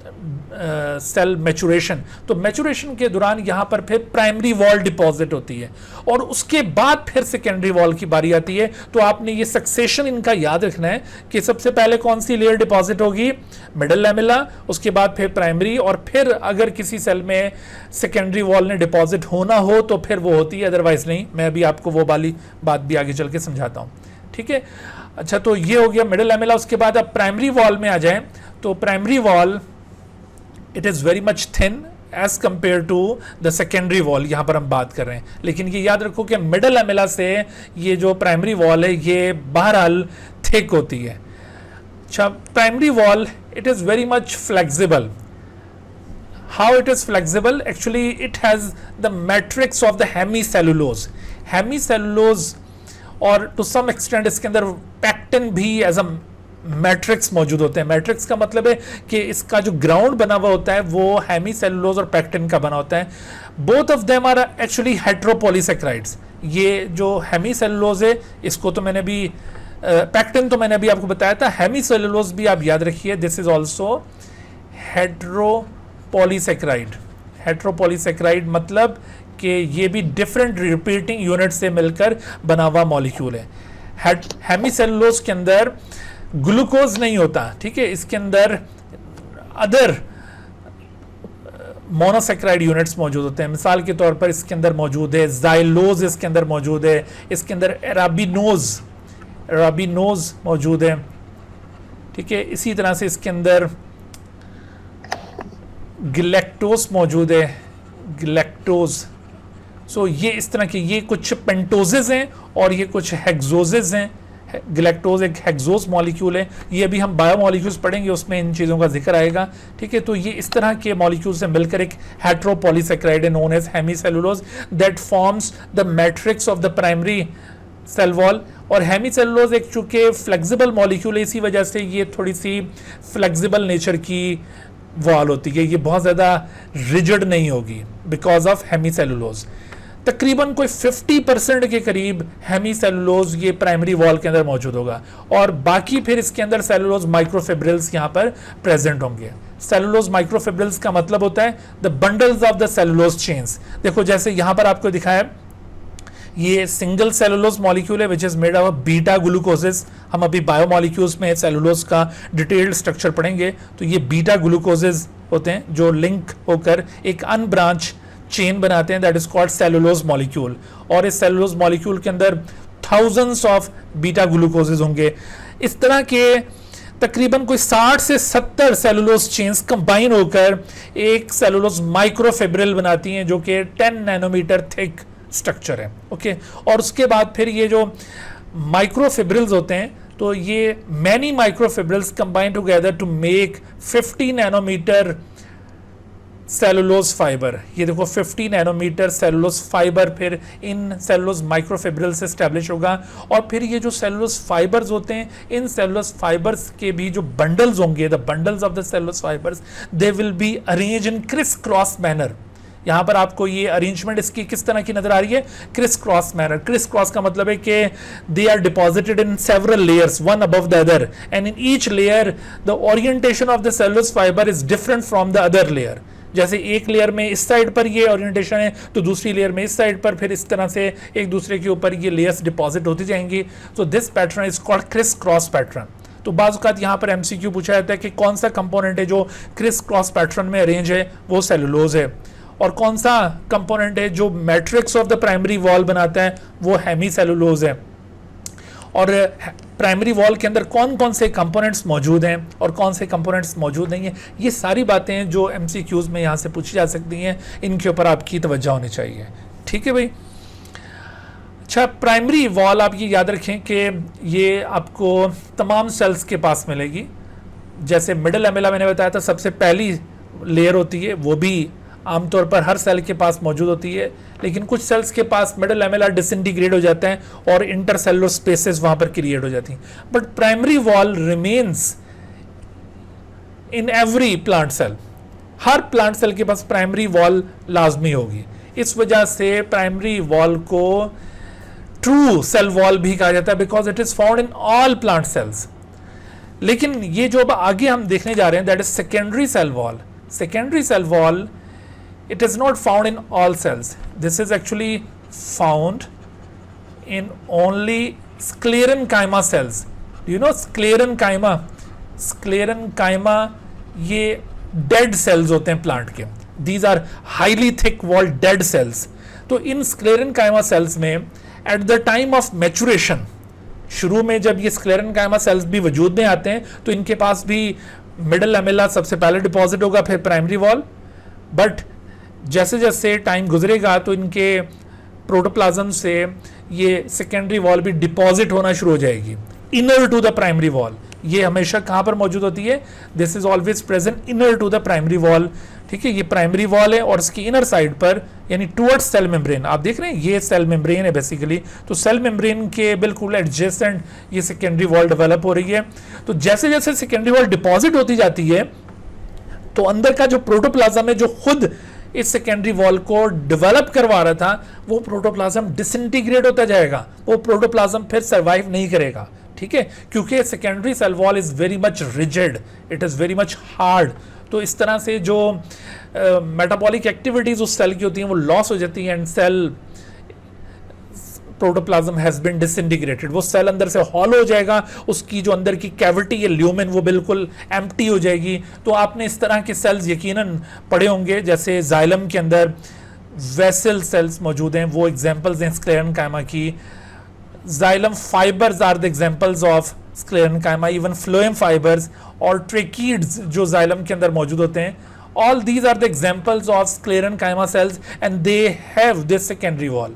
[SPEAKER 1] सेल मैच्योरेशन। तो मैच्योरेशन के दौरान यहाँ पर फिर प्राइमरी वॉल डिपॉजिट होती है और उसके बाद फिर सेकेंडरी वॉल की बारी आती है। तो आपने ये सक्सेशन इनका याद रखना है कि सबसे पहले कौन सी लेयर डिपॉजिट होगी, मिडल लैमेला, उसके बाद फिर प्राइमरी, और फिर अगर किसी सेल में सेकेंडरी वॉल ने डिपॉजिट होना हो तो फिर वो होती है, अदरवाइज नहीं। मैं अभी आपको वो वाली बात भी आगे चल के समझाता हूँ, ठीक है। अच्छा, तो ये हो गया मिडल लैमेला। उसके बाद अब प्राइमरी वॉल में आ जाए तो primary wall it is very much thin as compare to the secondary wall, यहाँ पर हम बात कर रहे हैं। लेकिन ये याद रखो कि मिडल लैमेला से ये जो प्राइमरी वॉल है ये बहरहाल थिक होती है। अच्छा, primary wall it is very much flexible. How it is flexible? Actually it has the matrix of the hemicellulose. Hemicellulose और टू सम एक्सटेंट इसके अंदर पैक्टिन भी एज अ मैट्रिक्स मौजूद होते हैं। मैट्रिक्स का मतलब है कि इसका जो ग्राउंड बना हुआ होता है वो हेमीसेलुलोज और पैक्टिन का बना होता है। Both of them are actually heteropolysaccharides. ये जो हेमीसेलुलोज है इसको तो मैंने भी पैक्टिन तो मैंने अभी आपको बताया था, हेमीसेलुलोज भी आप याद रखिए, दिस इज ऑल्सो हेट्रोपॉलीसेक्राइड। हेट्रोपॉलीसेक्राइड मतलब कि ये भी डिफरेंट रिपीटिंग यूनिट से मिलकर बना हुआ मॉलिक्यूल है। हेमीसेलुलोज के अंदर ग्लूकोज नहीं होता, ठीक है, इसके अंदर अदर मोनोसेक्राइड यूनिट्स मौजूद होते हैं। मिसाल के तौर पर इसके अंदर मौजूद है जाइलोज, इसके अंदर मौजूद है, इसके अंदर एराबिनोज मौजूद है, ठीक है। इसी तरह से इसके अंदर गिलेक्टोज मौजूद है, गिलेक्टोज। सो ये इस तरह के ये कुछ पेंटोजेज हैं और ये कुछ हेक्सोजेज हैं। गिलेक्टोज एक हेक्सोज मॉलिक्यूल है, ये भी हम बायोमॉलिक्यूल्स पढ़ेंगे उसमें इन चीज़ों का जिक्र आएगा, ठीक है। तो ये इस तरह के मॉलिक्यूल से मिलकर एक heteropolysaccharide known as hemicellulose that forms the matrix of the primary cell wall. और हेमीसेलुलोज एक चूंकि फ्लेक्सिबल मॉलिक्यूल है, इसी वजह से ये थोड़ी सी फ्लेक्सिबल नेचर की वॉल होती है, ये बहुत ज़्यादा रिजिड नहीं होगी बिकॉज ऑफ हेमीसेलुलोज। तकरीबन कोई 50% के करीब हेमीसेलुलोज ये प्राइमरी वॉल के अंदर मौजूद होगा और बाकी फिर इसके अंदर सेलुलोज माइक्रोफिब्रिल्स यहाँ पर प्रेजेंट होंगे। सेलुलोज माइक्रोफिब्रिल्स का मतलब होता है the bundles of the cellulose chains. देखो जैसे यहाँ पर आपको दिखाया ये सिंगल सेलुलोज मॉलिक्यूल है which is made of beta glucoses. हम अभी बायोमॉलिक्यूल्स में सेलुलोज का डिटेल्ड स्ट्रक्चर पढ़ेंगे। तो ये बीटा ग्लूकोजेस होते हैं जो लिंक होकर एक अनब्रांच चेन बनाते हैं, that is called cellulose molecule. और इस सेलुलोज मॉलिक्यूल के अंदर थाउजेंड्स ऑफ बीटा ग्लूकोजेस होंगे। इस तरह के तकरीबन कोई 60 से 70 सेलुलोज चेन्स कंबाइन होकर एक सेलुलोज माइक्रोफिब्रिल बनाती हैं जो कि 10 नैनोमीटर थिक स्ट्रक्चर है, ओके। और उसके बाद फिर ये जो माइक्रोफिब्रिल्स होते हैं तो ये many microfibrils combine together to make 50 nanometer cellulose fibre. ये देखो 50 नैनोमीटर सेलुलोज फाइबर फिर इन सेलुलोज माइक्रोफिब्रिल से स्टैब्लिश होगा। और फिर ये जो सेलुलोज फाइबर्स होते हैं इन सेलुलोज फाइबर्स के भी जो बंडल्स होंगे, the bundles of the cellulose fibres, they will be arrange in Chris cross manner. यहाँ पर आपको ये अरेंजमेंट इसकी किस तरह की नजर आ रही है, criss cross manner. Criss cross का मतलब है कि they are deposited in several layers one above the other and in each layer the orientation of the cellulose fibre is different from the other layer. जैसे एक layer में इस side पर ये ओरिएंटेशन है तो दूसरी लेयर में इस साइड पर, फिर इस तरह से एक दूसरे के ऊपर ये लेयर्स डिपॉजिट होती जाएंगी। So this pattern is called criss cross pattern. तो बाज़ औक़ात यहाँ पर एमसीक्यू पूछा जाता है कि कौन सा कंपोनेंट है जो क्रिस क्रॉस पैटर्न में अरेंज है, वो सेलुलोज है। और कौन सा कंपोनेंट है जो matrix of the primary wall बनाता है, वो हेमीसेलुलोज है। और प्राइमरी वॉल के अंदर कौन कौन से कंपोनेंट्स मौजूद हैं और कौन से कंपोनेंट्स मौजूद नहीं हैं, ये सारी बातें जो MCQs में यहाँ से पूछी जा सकती हैं, इनके ऊपर आपकी तवज्जो होनी चाहिए। ठीक है भाई। अच्छा, प्राइमरी वॉल आप ये याद रखें कि ये आपको तमाम सेल्स के पास मिलेगी। जैसे मिडल लैमेला मैंने बताया था सबसे पहली लेयर होती है, वो भी आमतौर पर हर सेल के पास मौजूद होती है, लेकिन कुछ सेल्स के पास मिडल लैमेला डिसइंटीग्रेट हो जाते हैं और इंटरसेलुलर स्पेसेस वहां पर क्रिएट हो जाती हैं। But primary wall remains in every plant cell. हर प्लांट सेल के पास प्राइमरी वॉल लाजमी होगी। इस वजह से प्राइमरी वॉल को ट्रू सेल वॉल भी कहा जाता है, because it is found in all plant cells. लेकिन ये जो अब आगे हम देखने जा रहे हैं, that is secondary cell wall. Secondary cell wall, it is not found in all cells. This is actually found in only sclerenchyma cells. Do you know sclerenchyma? Sclerenchyma ये dead cells होते हैं प्लांट के. These are highly thick walled dead cells. तो इन sclerenchyma cells में at the time of maturation, शुरू में जब ये sclerenchyma cells भी वजूद में आते हैं तो इनके पास भी मिडल लैमेला सबसे पहले डिपॉजिट होगा, फिर प्राइमरी वॉल। बट जैसे जैसे टाइम गुजरेगा तो इनके प्रोटोप्लाज्म से ये सेकेंडरी वॉल भी डिपॉजिट होना शुरू हो जाएगी inner to the primary wall. ये हमेशा कहाँ पर मौजूद होती है? This is always present inner to the primary wall. ठीक है, ये प्राइमरी वॉल है और इसकी इनर साइड पर यानी टुवर्ड्स सेल मेम्ब्रेन, आप देख रहे हैं ये सेल मेम्ब्रेन है बेसिकली। तो सेल मेम्ब्रेन के बिल्कुल एडजेसेंट ये सेकेंडरी वॉल डेवलप हो रही है। तो जैसे जैसे सेकेंडरी वॉल डिपॉजिट होती जाती है तो अंदर का जो प्रोटोप्लाज्म है जो खुद इस सेकेंडरी वॉल को डेवलप करवा रहा था, वो प्रोटोप्लाज्म डिसइंटीग्रेट होता जाएगा, वो प्रोटोप्लाज्म फिर सर्वाइव नहीं करेगा। ठीक है, क्योंकि secondary cell wall is very much rigid, it is very much hard. तो इस तरह से जो मेटाबॉलिक एक्टिविटीज उस सेल की होती हैं वो लॉस हो जाती हैं and cell protoplasm has been disintegrated. वो सेल अंदर से हॉलो हो जाएगा, उसकी जो अंदर की कैविटी है ल्यूमेन वो बिल्कुल एम्प्टी हो जाएगी। तो आपने इस तरह के सेल्स यकीनन पढ़े होंगे, जैसे जाइलम के अंदर वेसल सेल्स मौजूद हैं, वो एग्जांपल्स हैं स्क्लेरेनकाइमा की। Xylem fibres are the examples of sclerenchyma, even phloem fibres और ट्रेकीड्स जो जाइलम के अंदर मौजूद होते हैं। All these are the examples of sclerenchyma cells and they have this secondary wall.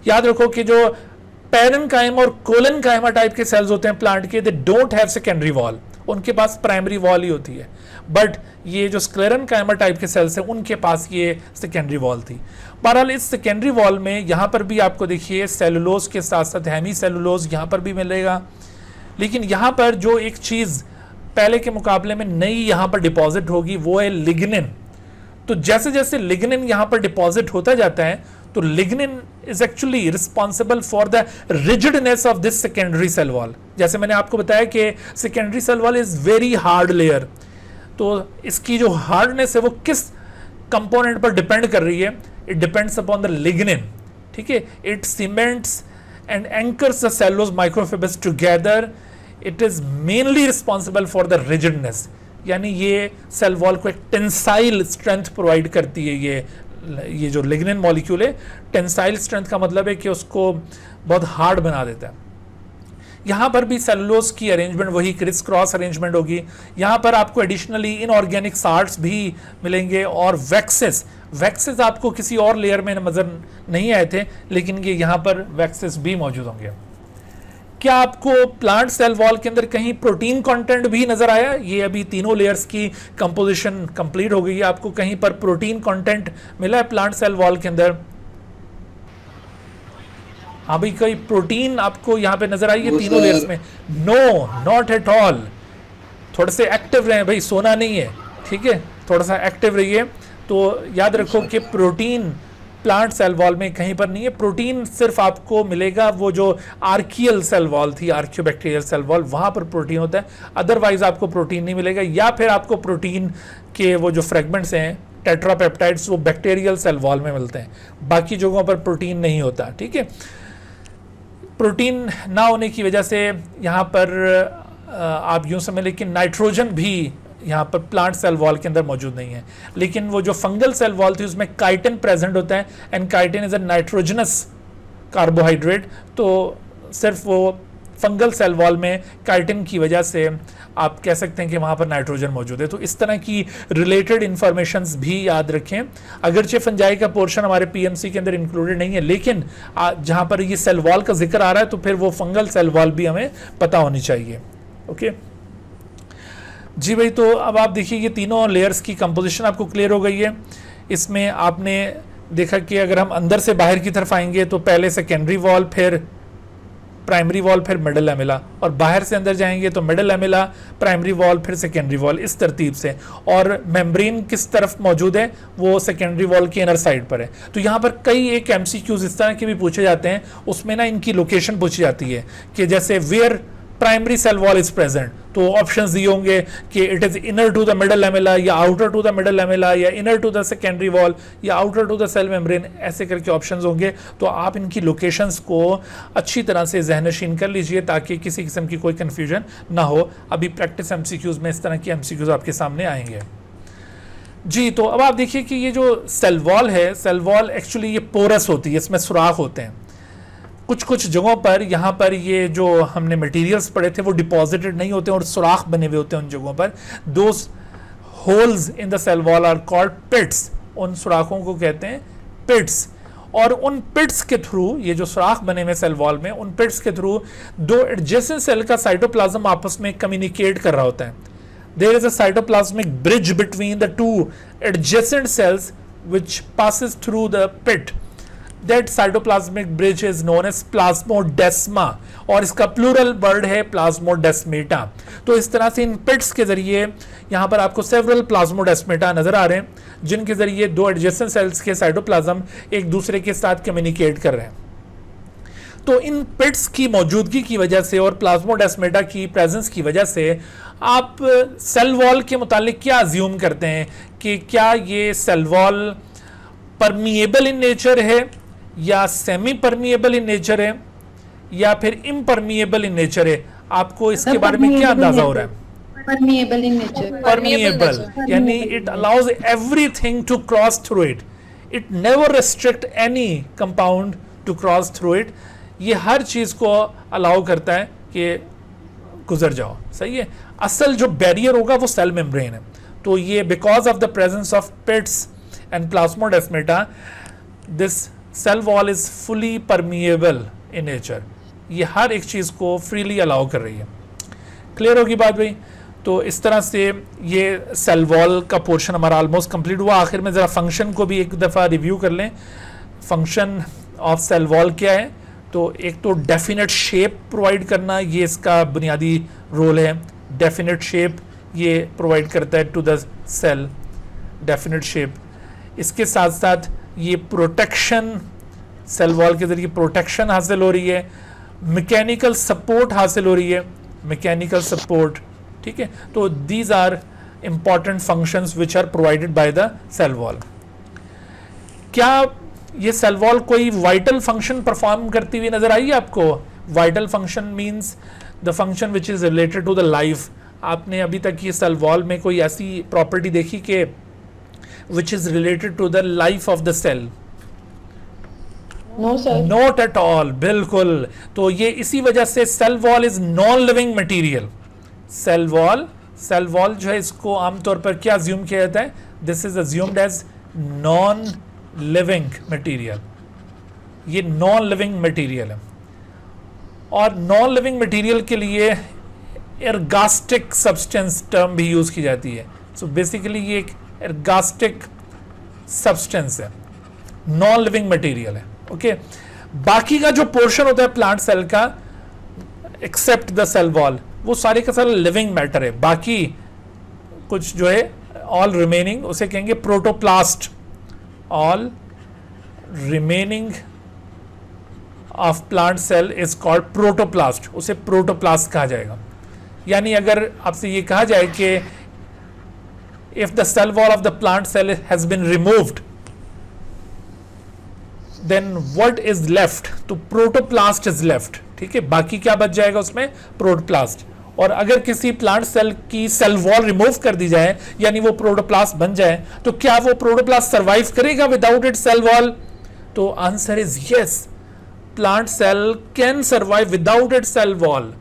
[SPEAKER 1] याद रखो कि जो पैरेन्काइमा और कोलेनकाइमा टाइप के सेल्स होते हैं प्लांट के, दे डोंट हैव सेकेंडरी वॉल, उनके पास प्राइमरी वॉल ही होती है। बट ये जो स्क्लेरेनकाइमा टाइप के सेल्स हैं उनके पास ये सेकेंडरी वॉल थी। बहरहाल इस सेकेंडरी वॉल में यहाँ पर भी आपको देखिए सेलुलोज के साथ साथ हेमी सेलुलोज यहाँ पर भी मिलेगा। लेकिन यहाँ पर जो एक चीज़ पहले के मुकाबले में नई यहाँ पर डिपॉजिट होगी वो है लिग्निन। तो जैसे जैसे लिग्निन यहाँ पर डिपॉजिट होता जाता है तो lignin is actually responsible for the rigidness of this secondary cell wall. जैसे मैंने आपको बताया कि secondary cell wall is very hard layer, तो इसकी जो हार्डनेस है वो किस कंपोनेंट पर डिपेंड कर रही है? It depends upon the lignin. ठीक है, it cements and anchors the cellulose microfibrils together. It is mainly responsible for the rigidness, यानी ये सेल वॉल को एक टेंसाइल स्ट्रेंथ प्रोवाइड करती है। ये जो लिग्निन मॉलिक्यूल है, टेंसाइल स्ट्रेंथ का मतलब है कि उसको बहुत हार्ड बना देता है। यहाँ पर भी सेलुलोज की अरेंजमेंट वही क्रिस क्रॉस अरेंजमेंट होगी। यहाँ पर आपको एडिशनली इनऑर्गेनिक साल्ट्स भी मिलेंगे और वैक्सेस आपको किसी और लेयर में नजर नहीं आए थे, लेकिन ये यहाँ पर वैक्सेस भी मौजूद होंगे। क्या आपको प्लांट सेल वॉल के अंदर कहीं प्रोटीन कंटेंट भी नजर आया? ये अभी तीनों लेयर्स की कंपोजिशन कंप्लीट हो गई है, आपको कहीं पर प्रोटीन कंटेंट मिला है प्लांट सेल वॉल के अंदर? हाँ भाई, कोई प्रोटीन आपको यहाँ पे नजर आई है तीनों लेयर्स में? No, not at all. थोड़े से एक्टिव रहे भाई, सोना नहीं है। ठीक है, थोड़ा सा एक्टिव रहिए। तो याद रखो कि प्रोटीन प्लांट सेल वॉल में कहीं पर नहीं है। प्रोटीन सिर्फ आपको मिलेगा वो जो आर्कियल सेल वॉल थी, आर्कियोबैक्टीरियल सेल वॉल, वहां पर प्रोटीन होता है। अदरवाइज आपको प्रोटीन नहीं मिलेगा, या फिर आपको प्रोटीन के वो जो फ्रेगमेंट्स हैं टेट्रापेप्टाइड्स वो बैक्टीरियल सेल वॉल में मिलते हैं, बाकी जगहों पर प्रोटीन नहीं होता। ठीक है, प्रोटीन ना होने की वजह से यहाँ पर आप यूं समझ लें कि नाइट्रोजन भी यहाँ पर प्लांट सेल वॉल के अंदर मौजूद नहीं है। लेकिन वो जो फंगल सेल वॉल थी उसमें काइटिन प्रेजेंट होता है and chitin is a nitrogenous carbohydrate. तो सिर्फ वो फंगल सेल वॉल में काइटिन की वजह से आप कह सकते हैं कि वहाँ पर नाइट्रोजन मौजूद है। तो इस तरह की रिलेटेड इंफॉर्मेशंस भी याद रखें। अगरचे फंजाई का पोर्शन हमारे पीएमसी के अंदर इंक्लूडेड नहीं है, लेकिन जहाँ पर ये सेल वॉल का जिक्र आ रहा है तो फिर वो फंगल सेल वॉल भी हमें पता होनी चाहिए। ओके जी भाई, तो अब आप देखिए ये तीनों लेयर्स की कंपोजिशन आपको क्लियर हो गई है। इसमें आपने देखा कि अगर हम अंदर से बाहर की तरफ आएंगे तो पहले सेकेंडरी वॉल, फिर प्राइमरी वॉल, फिर मिडल लैमेला, और बाहर से अंदर जाएंगे तो मिडल लैमेला, प्राइमरी वॉल, फिर सेकेंडरी वॉल, इस तरतीब से। और मेम्ब्रेन किस तरफ मौजूद है, वो सेकेंडरी वॉल की इनर साइड पर है। तो यहाँ पर कई एक एमसीक्यूज इस तरह के भी पूछे जाते हैं, उसमें ना इनकी लोकेशन पूछी जाती है कि जैसे where primary cell wall is present, तो ऑप्शंस दिए होंगे कि it is inner to the middle lamella, या outer to the middle lamella, या inner to the secondary wall, या outer to the cell membrane, ऐसे करके ऑप्शंस होंगे। तो आप इनकी लोकेशंस को अच्छी तरह से ज़हनशीन कर लीजिए ताकि किसी किस्म की कोई कंफ्यूजन ना हो। अभी प्रैक्टिस एमसीक्यूज में इस तरह की एमसीक्यूज आपके सामने आएंगे जी। तो अब आप देखिए कि ये जो सेल वॉल है, सेल वॉल एक्चुअली ये पोरस होती है, इसमें सुराख होते हैं। कुछ कुछ जगहों पर यहाँ पर ये जो हमने मटेरियल्स पढ़े थे वो डिपॉजिटेड नहीं होते और सुराख बने हुए होते हैं उन जगहों पर। Those holes in the cell wall are called pits, उन सुराखों को कहते हैं पिट्स। और उन पिट्स के थ्रू, ये जो सुराख बने हुए सेल वॉल में, उन पिट्स के थ्रू दो एडजेसेंट सेल का साइटोप्लाज्म आपस में कम्युनिकेट कर रहा होता है। There is a cytoplasmic bridge between the two adjacent cells which passes through the pit. That cytoplasmic bridge is known as plasmodesma, और इसका प्लूरल वर्ड है प्लाज्मोडेस्मेटा। तो इस तरह से इन पिट्स के जरिए यहाँ पर आपको सेवरल प्लाज्मोडेस्मेटा नजर आ रहे हैं, जिनके जरिए दो एडजेसेंट सेल्स के साइटोप्लाज्म एक दूसरे के साथ कम्युनिकेट कर रहे हैं। तो इन पिट्स की मौजूदगी की वजह से और प्लाज्मोडेस्मेटा की प्रेजेंस की वजह से आप सेल वॉल के मुतालिक क्या अज्यूम करते हैं कि क्या ये cell wall permeable in nature है, या सेमी परमिएबल इन नेचर है, या फिर इम्परमिएबल इन नेचर है? आपको इसके बारे में क्या अंदाजा हो रहा है?
[SPEAKER 4] Permeable in nature.
[SPEAKER 1] परमिएबल यानी it allows everything to cross through it, it never restrict any compound to cross through it. ये हर चीज को अलाउ करता है कि गुजर जाओ, सही है। असल जो बैरियर होगा वो सेल मेम्ब्रेन है। तो ये because of the presence of pits and plasmodesmata, this cell wall is fully permeable in nature. ये हर एक चीज को फ्रीली अलाउ कर रही है। क्लियर होगी बात भाई? तो इस तरह से ये सेल वॉल का पोर्शन हमारा ऑलमोस्ट कंप्लीट हुआ। आखिर में जरा फंक्शन को भी एक दफा रिव्यू कर लें। फंक्शन ऑफ सेल वॉल क्या है? तो एक तो डेफिनेट शेप प्रोवाइड करना, ये इसका बुनियादी रोल है। डेफिनेट शेप ये प्रोवाइड करता है to the cell, definite shape. इसके साथ साथ ये प्रोटेक्शन, सेल वॉल के जरिए प्रोटेक्शन हासिल हो रही है, मैकेनिकल सपोर्ट हासिल हो रही है, मैकेनिकल सपोर्ट, ठीक है। तो these are important functions which are provided by the cell wall. क्या ये सेल वॉल कोई वाइटल फंक्शन परफॉर्म करती हुई नजर आई है आपको? Vital function means the function which is related to the life. आपने अभी तक ये सेल वॉल में कोई ऐसी प्रॉपर्टी देखी कि which is related to the life of the cell?
[SPEAKER 4] No sir.
[SPEAKER 1] Not at all, बिल्कुल। तो ये इसी वजह से cell wall is non living material. Cell wall जो है इसको आमतौर पर क्या अज्यूम किया जाता है? This is assumed as non living material. ये नॉन लिविंग मटीरियल है, और नॉन लिविंग मटीरियल के लिए एर्गास्टिक सब्सटेंस टर्म भी यूज की जाती है। सो बेसिकली ये एक एर्गास्टिक सब्सटेंस है, नॉन लिविंग मटेरियल है। ओके, बाकी का जो पोर्शन होता है प्लांट सेल का, एक्सेप्ट द सेल वॉल, वो सारे का सारा लिविंग मैटर है। बाकी कुछ जो है ऑल रिमेनिंग, उसे कहेंगे protoplast. All remaining of plant cell is called protoplast, उसे प्रोटोप्लास्ट कहा जाएगा। यानी अगर आपसे ये कहा जाए कि if the cell wall of the plant cell has been removed, then what is left? तो प्रोटोप्लास्ट is left, ठीक है। बाकी क्या बच जाएगा उसमें? प्रोटोप्लास्ट। और अगर किसी प्लांट सेल की सेल वॉल रिमूव कर दी जाए, यानी वो प्रोटोप्लास्ट बन जाए, तो क्या वो प्रोटोप्लास्ट सर्वाइव करेगा विदाउट इट सेल वॉल? तो answer is yes. Plant cell can survive without it cell wall.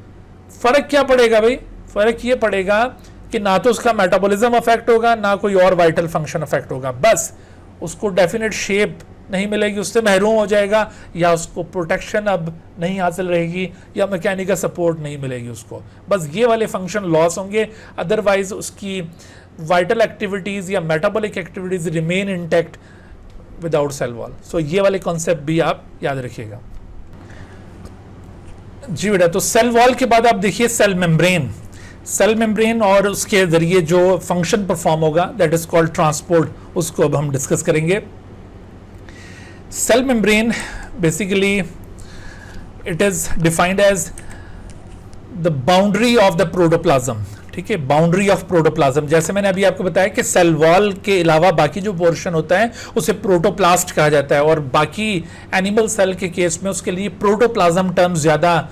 [SPEAKER 1] फर्क क्या पड़ेगा भाई? फर्क ये पड़ेगा कि ना तो उसका मेटाबॉलिज्म अफेक्ट होगा, ना कोई और वाइटल फंक्शन अफेक्ट होगा, बस उसको डेफिनेट शेप नहीं मिलेगी, उससे महरूम हो जाएगा, या उसको प्रोटेक्शन अब नहीं हासिल रहेगी, या मैकेनिकल सपोर्ट नहीं मिलेगी उसको, बस ये वाले फंक्शन लॉस होंगे। अदरवाइज उसकी वाइटल एक्टिविटीज या metabolic activities remain intact without cell wall. So ये वाले कॉन्सेप्ट भी आप याद रखिएगा जी बेटा। तो सेल वॉल के बाद आप देखिए सेल मेम्ब्रेन। सेल मेम्ब्रेन और उसके जरिए जो फंक्शन परफॉर्म होगा दैट इज कॉल्ड ट्रांसपोर्ट, उसको अब हम डिस्कस करेंगे। Cell membrane basically it is defined as the boundary of the protoplasm, ठीक है, बाउंड्री ऑफ प्रोटोप्लाज्म। जैसे मैंने अभी आपको बताया कि सेल वॉल के अलावा बाकी जो पोर्शन होता है उसे प्रोटोप्लास्ट कहा जाता है, और बाकी एनिमल सेल के केस में उसके लिए प्रोटोप्लाज्म टर्म ज्यादा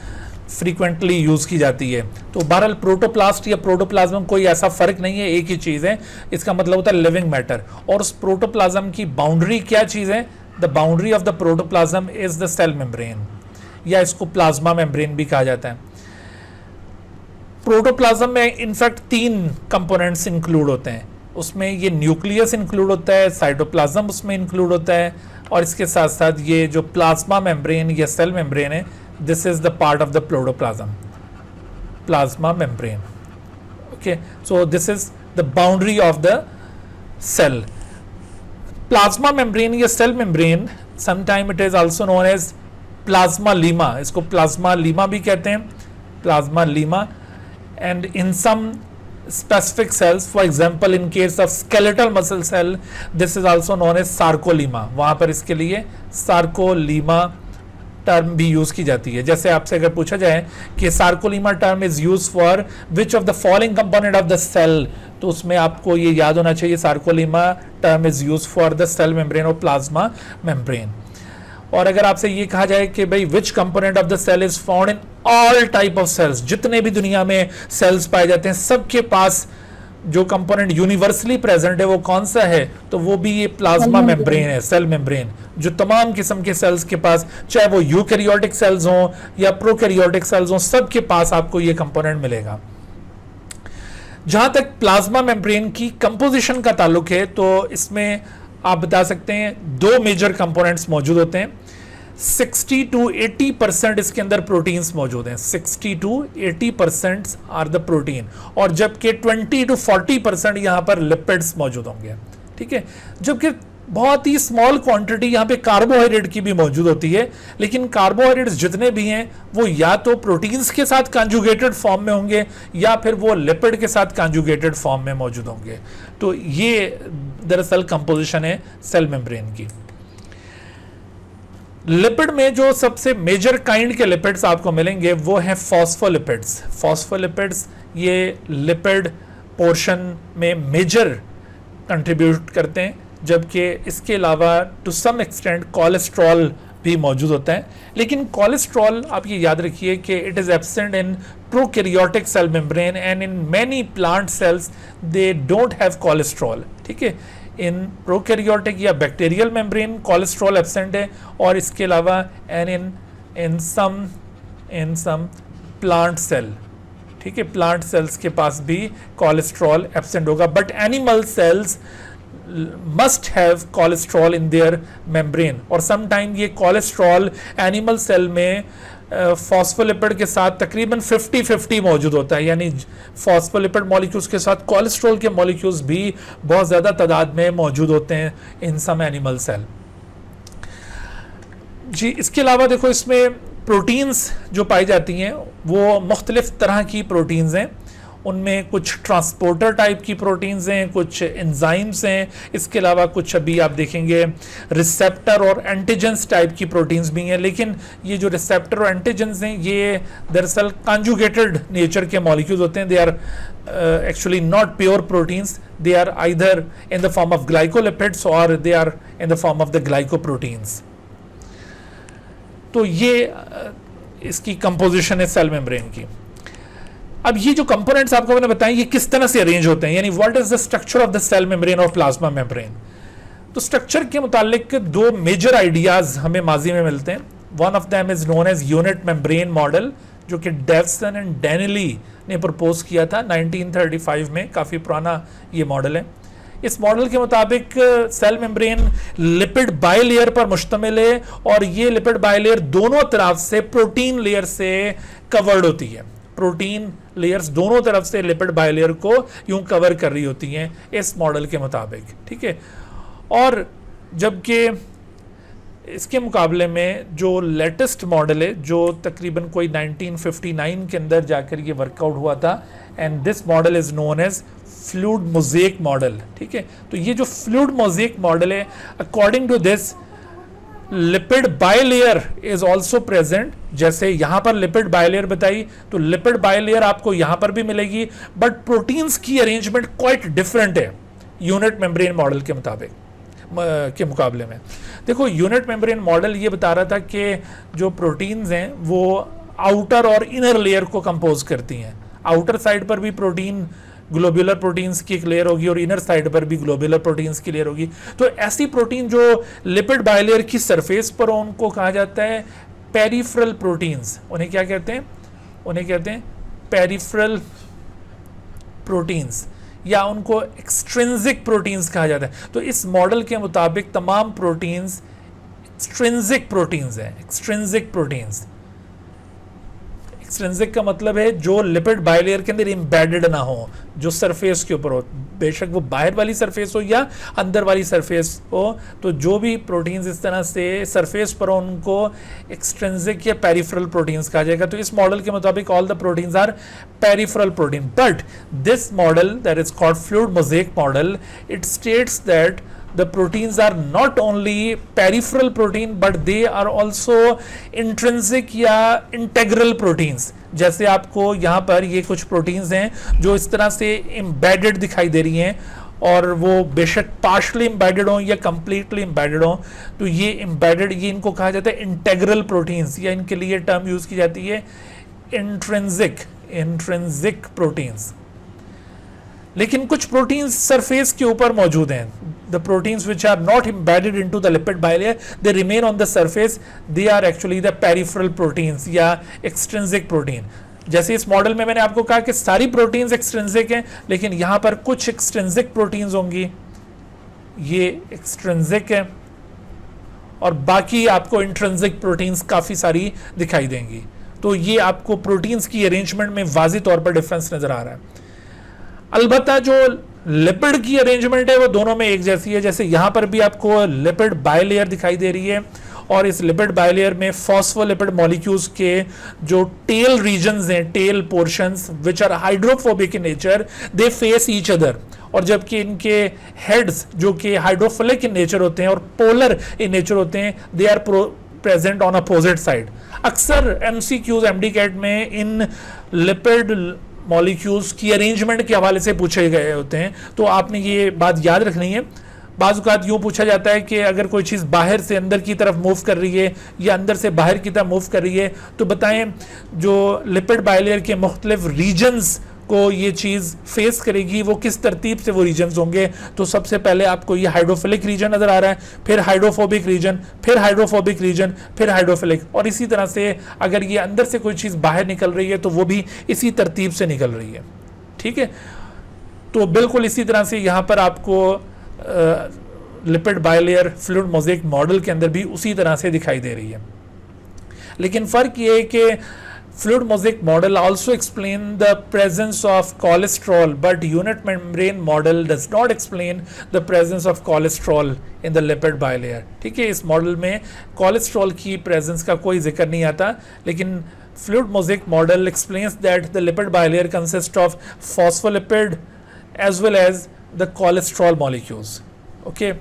[SPEAKER 1] फ्रीक्वेंटली यूज की जाती है। तो बहरहाल प्रोटोप्लास्ट या प्रोटोप्लाज्म कोई ऐसा फर्क नहीं है, एक ही चीज है, इसका मतलब होता है लिविंग मैटर। और उस प्रोटोप्लाज्म की बाउंड्री क्या चीज है? The boundary of the protoplasm is the cell membrane, या इसको प्लाज्मा मेम्ब्रेन भी कहा जाता है। प्रोटोप्लाज्म में इनफैक्ट 3 कंपोनेंट्स इंक्लूड होते हैं, उसमें ये न्यूक्लियस इंक्लूड होता है, साइटोप्लाज्म उसमें इंक्लूड होता है, और इसके साथ साथ ये जो प्लाज्मा मेम्ब्रेन या सेल मेम्ब्रेन है, this is the part of the protoplasm, plasma membrane. Okay, so this is the boundary of the cell. Plasma membrane या cell membrane, sometime it is also known as plasma lemma, इसको plasma lemma भी कहते हैं, plasma lemma. And in some specific cells, for example in case of skeletal muscle cell, this is also known as sarcolemma, वहां पर इसके लिए sarcolemma term भी use की जाती है। जैसे आपसे अगर पूछा जाए कि sarcolemma term is use for which of the following component of the cell, तो उसमें आपको ये याद होना चाहिए sarcolemma term is use for the cell membrane और प्लाज्मा मेम्ब्रेन। और अगर आपसे ये कहा जाए कि भाई which component of the cell is found in all type of cells, जितने भी दुनिया में सेल्स पाए जाते हैं सबके पास जो कंपोनेंट यूनिवर्सली प्रेजेंट है वो कौन सा है? तो वो भी ये प्लाज्मा मेम्ब्रेन है, सेल मेम्ब्रेन, जो तमाम किस्म के सेल्स के पास, चाहे वो यूकैरियोटिक सेल्स हों या प्रोकैरियोटिक सेल्स हों, सबके पास आपको ये कंपोनेंट मिलेगा। जहां तक प्लाज्मा मेम्ब्रेन की कंपोजिशन का ताल्लुक है, तो इसमें आप बता सकते हैं 2 मेजर कंपोनेंट्स मौजूद होते हैं। 60 to 80% इसके अंदर प्रोटीन्स मौजूद हैं, 60 to 80% आर द प्रोटीन, और जबकि 20 to 40% यहाँ पर लिपिड्स मौजूद होंगे, ठीक है। जबकि बहुत ही स्मॉल क्वांटिटी यहाँ पे कार्बोहाइड्रेट की भी मौजूद होती है, लेकिन कार्बोहाइड्रेट्स जितने भी हैं वो या तो प्रोटीन्स के साथ कंजुगेटेड फॉर्म में होंगे या फिर वो लिपिड के साथ कंजुगेटेड फॉर्म में मौजूद होंगे। तो ये दरअसल कंपोजिशन है सेल मेम्ब्रेन की। लिपिड में जो सबसे मेजर काइंड के लिपिड्स आपको मिलेंगे वो है फॉस्फोलिपिड्स। फॉस्फोलिपिड्स ये लिपिड पोर्शन में मेजर कंट्रीब्यूट करते हैं, जबकि इसके अलावा टू सम एक्सटेंट कोलेस्ट्रॉल भी मौजूद होता है। लेकिन कोलेस्ट्रॉल आप ये याद रखिए कि it is absent in prokaryotic cell membrane and in many plant cells they don't have cholesterol, ठीक है। इन प्रोकैरियोटिक या बैक्टीरियल मेम्ब्रेन कोलेस्ट्रॉल एब्सेंट है, और इसके अलावा and in some plant cell, ठीक है, प्लांट सेल्स के पास भी कोलेस्ट्रॉल एब्सेंट होगा। But animal cells must have cholesterol in their membrane, और sometime ये कोलेस्ट्रॉल एनिमल सेल में फॉस्फोलिपिड के साथ तकरीबन 50-50 मौजूद होता है, यानी फॉस्फोलिपिड मॉलिक्यूल्स के साथ कोलेस्ट्रॉल के मॉलिक्यूल्स भी बहुत ज़्यादा तादाद में मौजूद होते हैं इन सम एनिमल सेल जी। इसके अलावा देखो इसमें प्रोटीन्स जो पाई जाती हैं वो मुख्तलिफ तरह की प्रोटीन्स हैं, उनमें कुछ ट्रांसपोर्टर टाइप की प्रोटीन्स हैं, कुछ एंजाइम्स हैं, इसके अलावा कुछ अभी आप देखेंगे रिसेप्टर और एंटीजेंस टाइप की प्रोटीन्स भी हैं। लेकिन ये जो रिसेप्टर और एंटीजेंस हैं ये दरअसल कंजुगेटेड नेचर के मॉलिक्यूल्स होते हैं, they are actually not pure proteins, they are either in the form of glycolipids और they are in the form of the glycoproteins. तो ये इसकी कंपोजिशन है सेल मेम्ब्रेन की। अब ये जो कंपोनेंट्स आपको मैंने बताए ये किस तरह से अरेंज होते हैं, यानी what is the structure of the cell membrane और प्लाज्मा मेम्ब्रेन। तो स्ट्रक्चर के मुतालिक 2 मेजर आइडियाज हमें माजी में मिलते हैं। One of them is known as unit membrane model, जो कि डेवसन एंड डेनिली ने प्रपोज किया था 1935 में, काफ़ी पुराना ये मॉडल है। इस मॉडल के मुताबिक सेल मेम्ब्रेन लिपिड बाइलेयर पर मुश्तमिल है और ये लिपिड बाइलेयर दोनों तरफ से प्रोटीन लेयर से कवर्ड होती है। प्रोटीन लेयर्स दोनों तरफ से लिपिड बाइलेयर को यूं कवर कर रही होती हैं इस मॉडल के मुताबिक, ठीक है। और जबकि इसके मुकाबले में जो लेटेस्ट मॉडल है, जो तकरीबन कोई 1959 के अंदर जाकर ये वर्कआउट हुआ था, and this model is known as fluid mosaic model, ठीक है। तो ये जो फ्लूइड मोज़ेक मॉडल है, according to this lipid bilayer is also present. जैसे यहां पर लिपिड बाइलेयर बताई, तो लिपिड बाइलेयर आपको यहां पर भी मिलेगी, बट प्रोटीन्स की अरेंजमेंट क्वाइट डिफरेंट है यूनिट मेम्ब्रेन मॉडल के मुताबिक के मुकाबले में। देखो, यूनिट मेम्ब्रेन मॉडल ये बता रहा था कि जो प्रोटीन्स हैं वो आउटर और इनर लेयर को कंपोज करती हैं। आउटर साइड पर भी प्रोटीन, ग्लोब्यूलर प्रोटीन्स की एक लेयर होगी और इनर साइड पर भी ग्लोब्यूलर प्रोटीन्स की लेयर होगी। तो ऐसी प्रोटीन जो लिपिड बाइलेयर की सरफेस पर हो, उनको कहा जाता है पेरिफेरल प्रोटीन्स। उन्हें क्या कहते हैं? उन्हें कहते हैं पेरिफेरल प्रोटीन्स, या उनको एक्सट्रिंसिक प्रोटीन्स कहा जाता है। तो इस मॉडल के मुताबिक तमाम प्रोटीन्स एक्सट्रिंसिक प्रोटीन्स हैं। एक्सट्रिंसिक प्रोटीन्स, एक्सट्रिंसिक का मतलब है जो लिपिड बाइलेयर के अंदर एम्बेडेड ना हो, जो सरफेस के ऊपर हो, बेशक वो बाहर वाली सरफेस हो या अंदर वाली सरफेस हो। तो जो भी प्रोटीन्स इस तरह से सरफेस पर हो, उनको एक्सट्रिंसिक या पेरिफेरल प्रोटीन्स कहा जाएगा। तो इस मॉडल के मुताबिक all the proteins are peripheral protein, but this model that is called fluid mosaic model, it states that the proteins are not only peripheral protein but they are also intrinsic या integral proteins। जैसे आपको यहाँ पर ये कुछ proteins हैं जो इस तरह से embedded दिखाई दे रही हैं, और वो बेशक partially embedded हो या completely embedded हो, तो ये embedded, ये इनको कहा जाता है integral proteins, या इनके लिए टर्म यूज की जाती है intrinsic proteins। लेकिन कुछ प्रोटीन्स सरफेस के ऊपर मौजूद हैं। The proteins which are not embedded into the lipid bilayer, they remain on the surface, they are actually the peripheral proteins या extrinsic protein। जैसे इस मॉडल में मैंने आपको कहा कि सारी प्रोटीन्स एक्सट्रिंसिक हैं, लेकिन यहाँ पर कुछ एक्सट्रिंसिक प्रोटीन्स होंगी, ये एक्सट्रिंसिक है, और बाकी आपको इंट्रिंसिक प्रोटीन्स काफ़ी सारी दिखाई देंगी। तो ये आपको प्रोटीन्स की अरेंजमेंट में वाज़ी तौर पर डिफरेंस नज़र आ रहा है। अलबत्ता जो लिपिड की अरेंजमेंट है वो दोनों में एक जैसी है। जैसे यहाँ पर भी आपको लिपिड बाइलेयर दिखाई दे रही है, और इस लिपिड बाइलेयर में फॉस्फोलिपिड मॉलिक्यूल्स के जो टेल रीजन्स हैं, tail portions which are hydrophobic in nature, they face each other. और जबकि इनके हेड्स जो कि हाइड्रोफिलिक इन नेचर होते हैं और पोलर इन नेचर होते हैं, they are present on opposite side. अक्सर एमसीक्यूज एमडीकैट में इन लिपिड मॉलिक्यूल्स की अरेंजमेंट के हवाले से पूछे गए होते हैं, तो आपने ये बात याद रखनी है। बाज़ औक़ात यूँ पूछा जाता है कि अगर कोई चीज़ बाहर से अंदर की तरफ मूव कर रही है या अंदर से बाहर की तरफ मूव कर रही है, तो बताएं जो लिपिड बाइलेयर के मुख्तलिफ रीजन्स को ये चीज़ फेस करेगी, वो किस तरतीब से वो रीजन्स होंगे। तो सबसे पहले आपको ये हाइड्रोफिलिक रीजन नज़र आ रहा है, फिर हाइड्रोफोबिक रीजन, फिर हाइड्रोफोबिक रीजन, फिर हाइड्रोफिलिक, और इसी तरह से अगर ये अंदर से कोई चीज़ बाहर निकल रही है तो वो भी इसी तरतीब से निकल रही है, ठीक है। तो बिल्कुल इसी तरह से यहाँ पर आपको lipid bilayer fluid mosaic model के अंदर भी उसी तरह से दिखाई दे रही है। लेकिन फ़र्क ये है कि fluid mosaic model also explain the presence of cholesterol, but unit membrane model does not explain the presence of cholesterol in the lipid bilayer। ठीक है, इस मॉडल में कोलेस्ट्रॉल की प्रेजेंस का कोई जिक्र नहीं आता, लेकिन fluid mosaic model explains that the lipid bilayer consists of phospholipid as well as the cholesterol molecules। okay,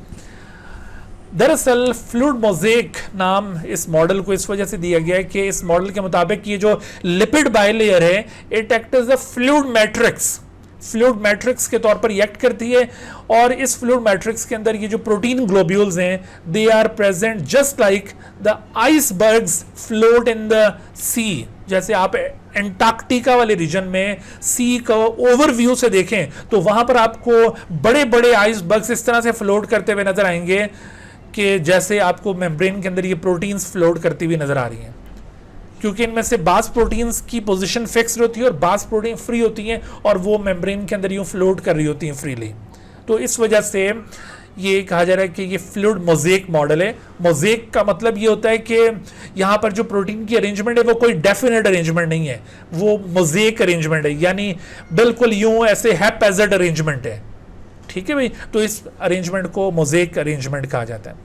[SPEAKER 1] दरअसल फ्लूइड मोज़ेक नाम इस मॉडल को इस वजह से दिया गया है कि इस मॉडल के मुताबिक ये जो लिपिड बाइलेयर है, it act as a fluid matrix, fluid matrix के तौर पर एक्ट करती है। और इस फ्लूइड मैट्रिक्स के अंदर ये जो प्रोटीन ग्लोब्यूल्स हैं, they are present just like the icebergs float in the sea. जैसे आप एंटार्क्टिका वाले रीजन में सी का ओवरव्यू से देखें तो वहां पर आपको बड़े बड़े आइसबर्ग्स इस तरह से फ्लोट करते हुए नजर आएंगे कि जैसे आपको मेम्ब्रेन के अंदर ये प्रोटीन्स फ्लोट करती हुई नजर आ रही हैं, क्योंकि इनमें से बास प्रोटीन्स की पोजीशन फिक्स्ड होती है और बास प्रोटीन फ्री होती हैं और वो मेम्ब्रेन के अंदर यूँ फ्लोट कर रही होती हैं फ्रीली। तो इस वजह से ये कहा जा रहा है कि ये फ्लूइड मोज़ेक मॉडल है। मोज़ेक का मतलब ये होता है कि यहाँ पर जो प्रोटीन की अरेंजमेंट है वो कोई डेफिनेट अरेंजमेंट नहीं है, वो मोज़ेक अरेंजमेंट है, यानी बिल्कुल यूं ऐसे हैपैज़र्ड अरेंजमेंट है। ठीक है भाई, तो इस अरेंजमेंट को मोज़ेक अरेंजमेंट कहा जाता है।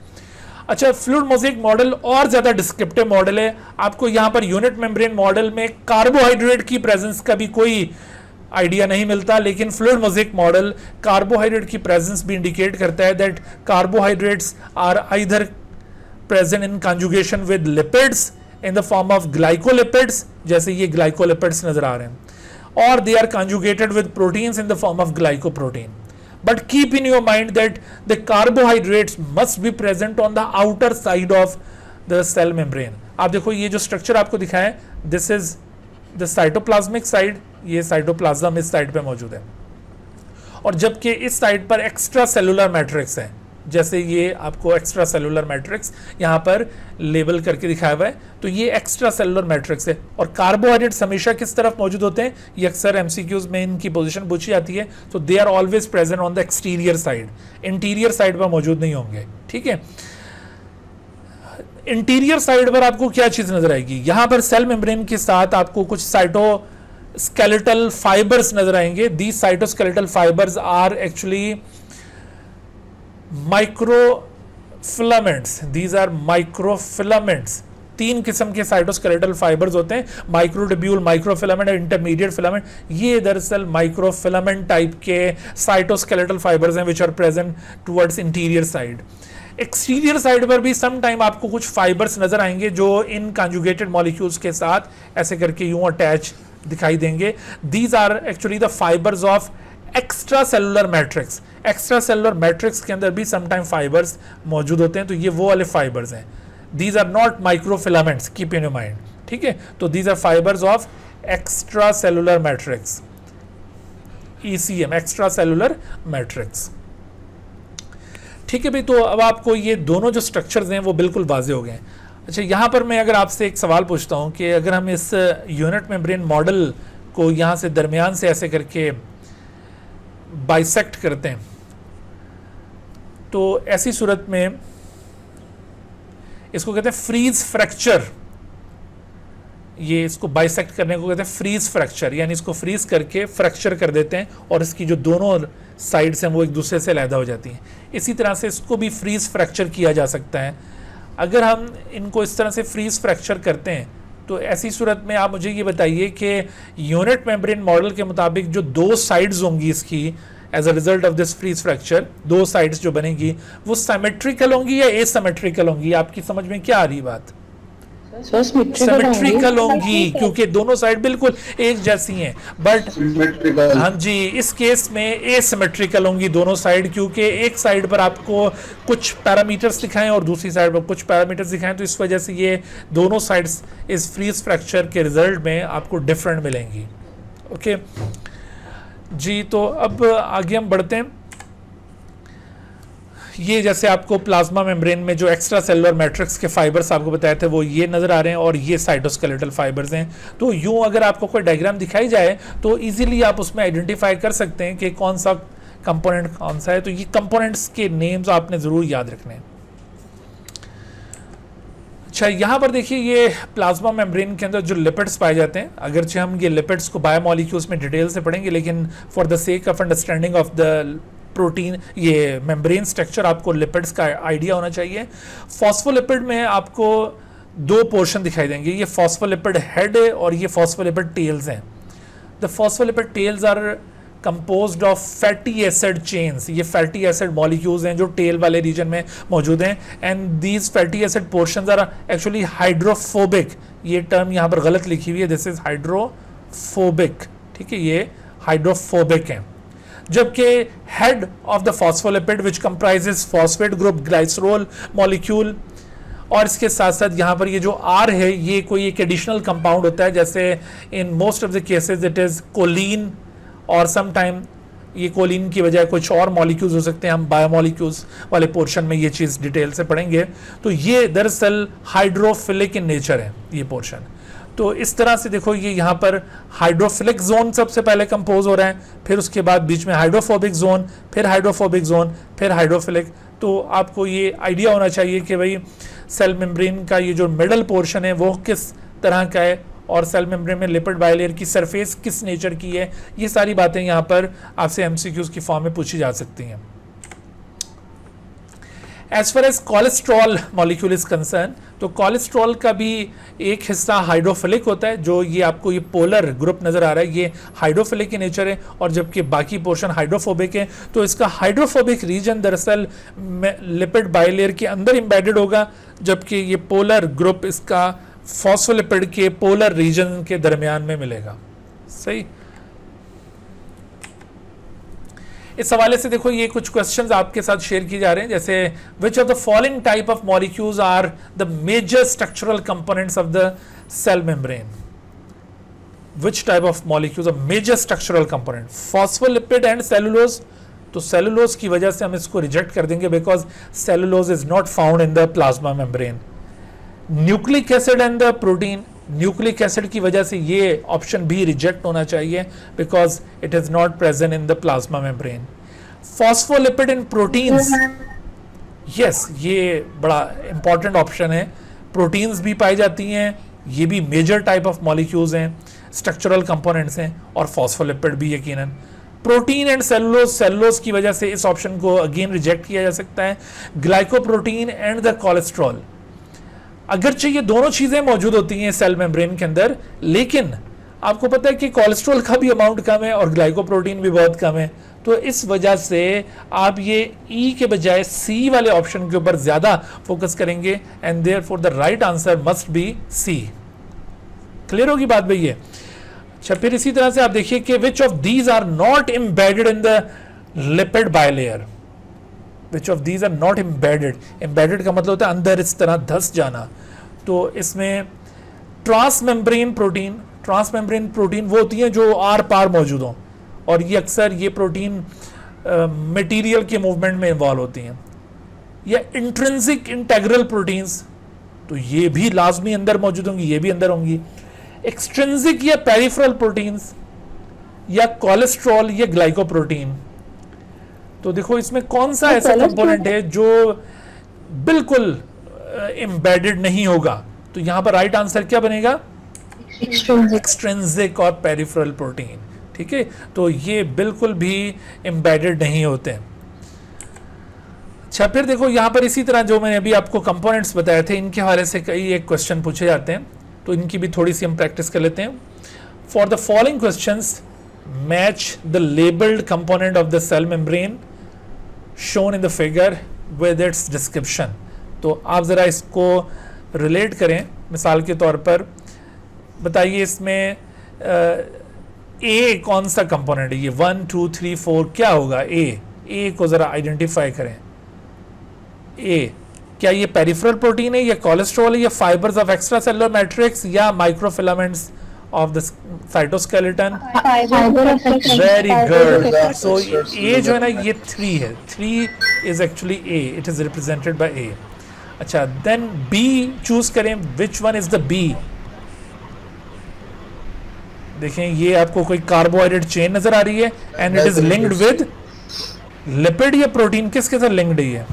[SPEAKER 1] अच्छा, फ्लूइड मोज़ेक मॉडल और ज़्यादा डिस्क्रिप्टिव मॉडल है। आपको यहाँ पर यूनिट मेम्ब्रेन मॉडल में कार्बोहाइड्रेट की प्रेजेंस का भी कोई आइडिया नहीं मिलता, लेकिन फ्लूइड मोज़ेक मॉडल कार्बोहाइड्रेट की प्रेजेंस भी इंडिकेट करता है that carbohydrates are either present in conjugation with lipids in the form of glycolipids, जैसे ये ग्लाइकोलिपिड्स नजर आ रहे हैं, और they are conjugated with proteins in the form of glycoprotein. But keep in your mind that the carbohydrates must be present on the outer side of the cell membrane. आप देखो ये जो स्ट्रक्चर आपको दिखा है, this is the cytoplasmic side, ये cytoplasm इस side पे मौजूद है, और जबकि इस साइड पर एक्स्ट्रा सेलुलर मैट्रिक्स है, जैसे ये आपको एक्स्ट्रा सेलुलर मैट्रिक्स यहाँ पर लेबल करके दिखाया हुआ है, तो ये एक्स्ट्रा सेलुलर मैट्रिक्स है। और कार्बोहाइड्रेट्स हमेशा किस तरफ मौजूद होते हैं, ये अक्सर एमसीक्यूज में इनकी पोजीशन पूछी जाती है, तो they are always present on the exterior side, interior side पर मौजूद नहीं होंगे। ठीक है, इंटीरियर साइड पर आपको क्या चीज नजर आएगी, यहां पर सेल मेम्ब्रेन के साथ आपको कुछ साइटोस्केलेटल फाइबर्स नजर आएंगे। These cytoskeletal fibres are actually microfilaments, these are microfilaments. तीन किस्म के साइटोस्केलेटल फाइबर्स होते हैं, माइक्रोट्यूब्यूल, माइक्रोफिलामेंट और इंटरमीडिएट फिलामेंट। ये दरअसल माइक्रोफिलामेंट टाइप के साइटोस्केलेटल फाइबर्स हैं which are present towards interior side. Exterior side पर भी सम टाइम आपको कुछ फाइबर्स नजर आएंगे जो इन कंजुगेटेड मॉलिक्यूल्स के साथ ऐसे करके यूं अटैच दिखाई देंगे। These are actually the fibres of extra cellular matrix. Extra cellular matrix के अंदर भी सम टाइम फाइबर्स मौजूद होते हैं, तो ये वो वाले फाइबर्स हैं। These are not microfilaments, keep in your mind. ठीक है, तो these are fibres of extra cellular matrix, ECM, extra cellular matrix. ठीक है भाई, तो अब आपको ये दोनों जो स्ट्रक्चर्स हैं वो बिल्कुल वाजे हो गए। अच्छा, यहाँ पर मैं अगर आपसे एक सवाल पूछता हूँ कि अगर हम इस यूनिट मेम्ब्रेन मॉडल को यहाँ से दरमियान से ऐसे करके बाइसेक्ट करते हैं, तो ऐसी सूरत में इसको कहते हैं फ्रीज फ्रैक्चर। ये इसको बाइसेक्ट करने को कहते हैं फ्रीज फ्रैक्चर, यानी इसको फ्रीज करके फ्रैक्चर कर देते हैं और इसकी जो दोनों साइड्स हैं वो एक दूसरे से अलग हो जाती हैं। इसी तरह से इसको भी फ्रीज फ्रैक्चर किया जा सकता है। अगर हम इनको इस तरह से फ्रीज फ्रैक्चर करते हैं तो ऐसी सूरत में आप मुझे ये बताइए कि यूनिट मेम्ब्रेन मॉडल के मुताबिक जो दो साइड्स होंगी इसकी as a result of this freeze fracture, दो साइड्स जो बनेगी वो सिमेट्रिकल होंगी या एसिमेट्रिकल होंगी? आपकी समझ में क्या आ रही बात? सिमेट्रिकल होंगी, क्योंकि दोनों साइड बिल्कुल एक जैसी हैं। बट हाँ जी, इस केस में एसिमेट्रिकल होंगी दोनों साइड, क्योंकि एक साइड पर आपको कुछ पैरामीटर्स दिखाएं और दूसरी साइड पर कुछ पैरामीटर्स दिखाएं, तो इस वजह से ये दोनों साइड्स इस फ्रीज फ्रैक्चर के रिजल्ट में आपको डिफरेंट मिलेंगी। ओके जी, तो अब आगे हम बढ़ते हैं। ये जैसे आपको प्लाज्मा मेम्ब्रेन में जो एक्स्ट्रा सेलुलर मैट्रिक्स के फाइबर्स आपको बताए थे वो ये नज़र आ रहे हैं और ये साइटोस्केलेटल फाइबर्स हैं। तो यूँ अगर आपको कोई डायग्राम दिखाई जाए तो इजीली आप उसमें आइडेंटिफाई कर सकते हैं कि कौन सा कंपोनेंट कौन सा है। तो ये कंपोनेंट्स के नेम्स आपने ज़रूर याद रखने हैं। अच्छा, यहाँ पर देखिए ये प्लाज्मा मेम्ब्रेन के अंदर जो लिपिड्स पाए जाते हैं, अगरचे हम ये लिपिड्स को बायोमॉलिक्यूल्स में डिटेल से पढ़ेंगे, लेकिन for the sake of understanding of the protein, ये मेम्ब्रेन स्ट्रक्चर, आपको लिपिड्स का आइडिया होना चाहिए। फॉस्फोलिपिड में आपको दो पोर्शन दिखाई देंगे, ये फॉस्फोलिपिड हेड है और ये फॉस्फोलिपिड टेल्स हैं। The phospholipid tails are composed of fatty acid chains. ये फैटी एसिड मॉलिक्यूल्स हैं जो टेल वाले रीजन में मौजूद हैं, and these fatty acid portions are actually hydrophobic. ये टर्म यहाँ पर गलत लिखी हुई है, दिस इज हाइड्रोफोबिक। ठीक है, ये हाइड्रोफोबिक हैं। जबकि head of the phospholipid which comprises phosphate group glycerol molecule, और इसके साथ साथ यहाँ पर ये जो आर है ये कोई एक एडिशनल कंपाउंड होता है, जैसे in most of the cases it is choline और समटाइम ये कोलिन की बजाय कुछ और मॉलिक्यूल्स हो सकते हैं, हम बायोमॉलिक्यूल्स वाले पोर्शन में ये चीज़ डिटेल से पढ़ेंगे। तो ये दरअसल हाइड्रोफिलिक इन नेचर है ये पोर्शन। तो इस तरह से देखो ये यहाँ पर हाइड्रोफिलिक जोन सबसे पहले कंपोज हो रहा है, फिर उसके बाद बीच में हाइड्रोफोबिक जोन, फिर हाइड्रोफोबिक जोन, फिर हाइड्रोफिलिक। तो आपको ये आइडिया होना चाहिए कि भाई सेल मेम्ब्रेन का ये जो मिडल पोर्शन है वो किस तरह का है, और सेल मेम्ब्रेन में लिपिड बाइलेयर की सरफेस किस नेचर की है। ये सारी बातें यहाँ पर आपसे एमसीक्यूज की फॉर्म में पूछी जा सकती हैं। As far as cholesterol molecule is concern, तो कोलेस्ट्रॉल का भी एक हिस्सा हाइड्रोफिलिक होता है, जो ये आपको ये पोलर ग्रुप नजर आ रहा है ये हाइड्रोफिलिक की नेचर है, और जबकि बाकी पोर्शन हाइड्रोफोबिक है। तो इसका हाइड्रोफोबिक रीजन दरअसल लिपिड बाइलेयर के अंदर एम्बेडेड होगा, जबकि ये पोलर ग्रुप इसका फॉस्फोलिपिड के पोलर रीजन के दरमियान में मिलेगा। सही। इस हवाले से देखो ये कुछ क्वेश्चंस आपके साथ शेयर किए जा रहे हैं, जैसे which of the following type of molecules are the major structural components of the cell membrane. Which type of molecules are major structural component? Phospholipid and cellulose. तो सेलुलोज की वजह से हम इसको रिजेक्ट कर देंगे, because cellulose is not found in the plasma membrane. Nucleic acid and the protein, nucleic acid की वजह से ये ऑप्शन भी रिजेक्ट होना चाहिए, because it is not present in the plasma membrane. Phospholipid in proteins, yes ये बड़ा important option है। प्रोटीन्स भी पाई जाती हैं, ये भी मेजर टाइप ऑफ मॉलिक्यूल्स हैं, स्ट्रक्चरल कंपोनेंट्स हैं, और फॉस्फोलिपिड भी यकीनन। प्रोटीन एंड सेलुलोज, सेलुलोज की वजह से इस ऑप्शन को अगेन रिजेक्ट किया जा सकता है। ग्लाइकोप्रोटीन एंड द कोलेस्ट्रॉल, अगरचे ये दोनों चीजें मौजूद होती हैं सेल मेम्ब्रेन के अंदर, लेकिन आपको पता है कि कोलेस्ट्रॉल का भी अमाउंट कम है और ग्लाइकोप्रोटीन भी बहुत कम है। तो इस वजह से आप ये ई के बजाय सी वाले ऑप्शन के ऊपर ज्यादा फोकस करेंगे, and therefore the right answer must be C. Clear होगी बात भैया? अच्छा, फिर इसी तरह से आप देखिए कि which of these are not embedded in the lipid bilayer. Which of these are not embedded? Embedded का मतलब होता है अंदर इस तरह धस जाना। तो इसमें ट्रांसमेम्ब्रेन प्रोटीन, ट्रांसमेम्ब्रेन प्रोटीन वो होती हैं जो आर पार मौजूद हों, और ये अक्सर ये प्रोटीन मटेरियल के मूवमेंट में इन्वॉल्व होती हैं। या इंट्रिंसिक इंटेग्रल प्रोटीन्स, तो ये भी लाजमी अंदर मौजूद होंगी, ये भी अंदर होंगी। एक्सट्रिंसिक या पेरिफेरल प्रोटीन्स, या कोलेस्ट्रॉल या ग्लाइकोप्रोटीन। तो देखो इसमें कौन सा ऐसा कंपोनेंट है जो बिल्कुल एम्बेडेड नहीं होगा? तो यहां पर राइट आंसर क्या बनेगा? एक्सट्रिंसिक और पेरिफेरल प्रोटीन। ठीक है, तो ये बिल्कुल भी एम्बेडेड नहीं होते। अच्छा, फिर देखो यहां पर इसी तरह जो मैंने अभी आपको कंपोनेंट्स बताए थे, इनके हवाले से कई एक क्वेश्चन पूछे जाते हैं, तो इनकी भी थोड़ी सी हम प्रैक्टिस कर लेते हैं। For the following questions match the labelled component of the cell membrane shown in the figure with its description। तो आप ज़रा इसको रिलेट करें। मिसाल के तौर पर बताइए इसमें ए कौन सा कंपोनेंट है? ये 1 2 3 4 क्या होगा? ए को ज़रा आइडेंटिफाई करें। ए क्या ये पेरिफेरल प्रोटीन है, या कोलेस्ट्रॉल है, या fibres of extra cellular matrix, या microfilaments of the cytoskeleton? Very good. So A जो है ना ये 3 है, 3 is actually A, it is represented by A। अच्छा, then B choose करें, which one is the B? देखें ये आपको कोई कार्बोहाइड्रेट चेन नजर आ रही है, and it is linked with lipid या प्रोटीन, किसके साथ लिंक्ड है ये?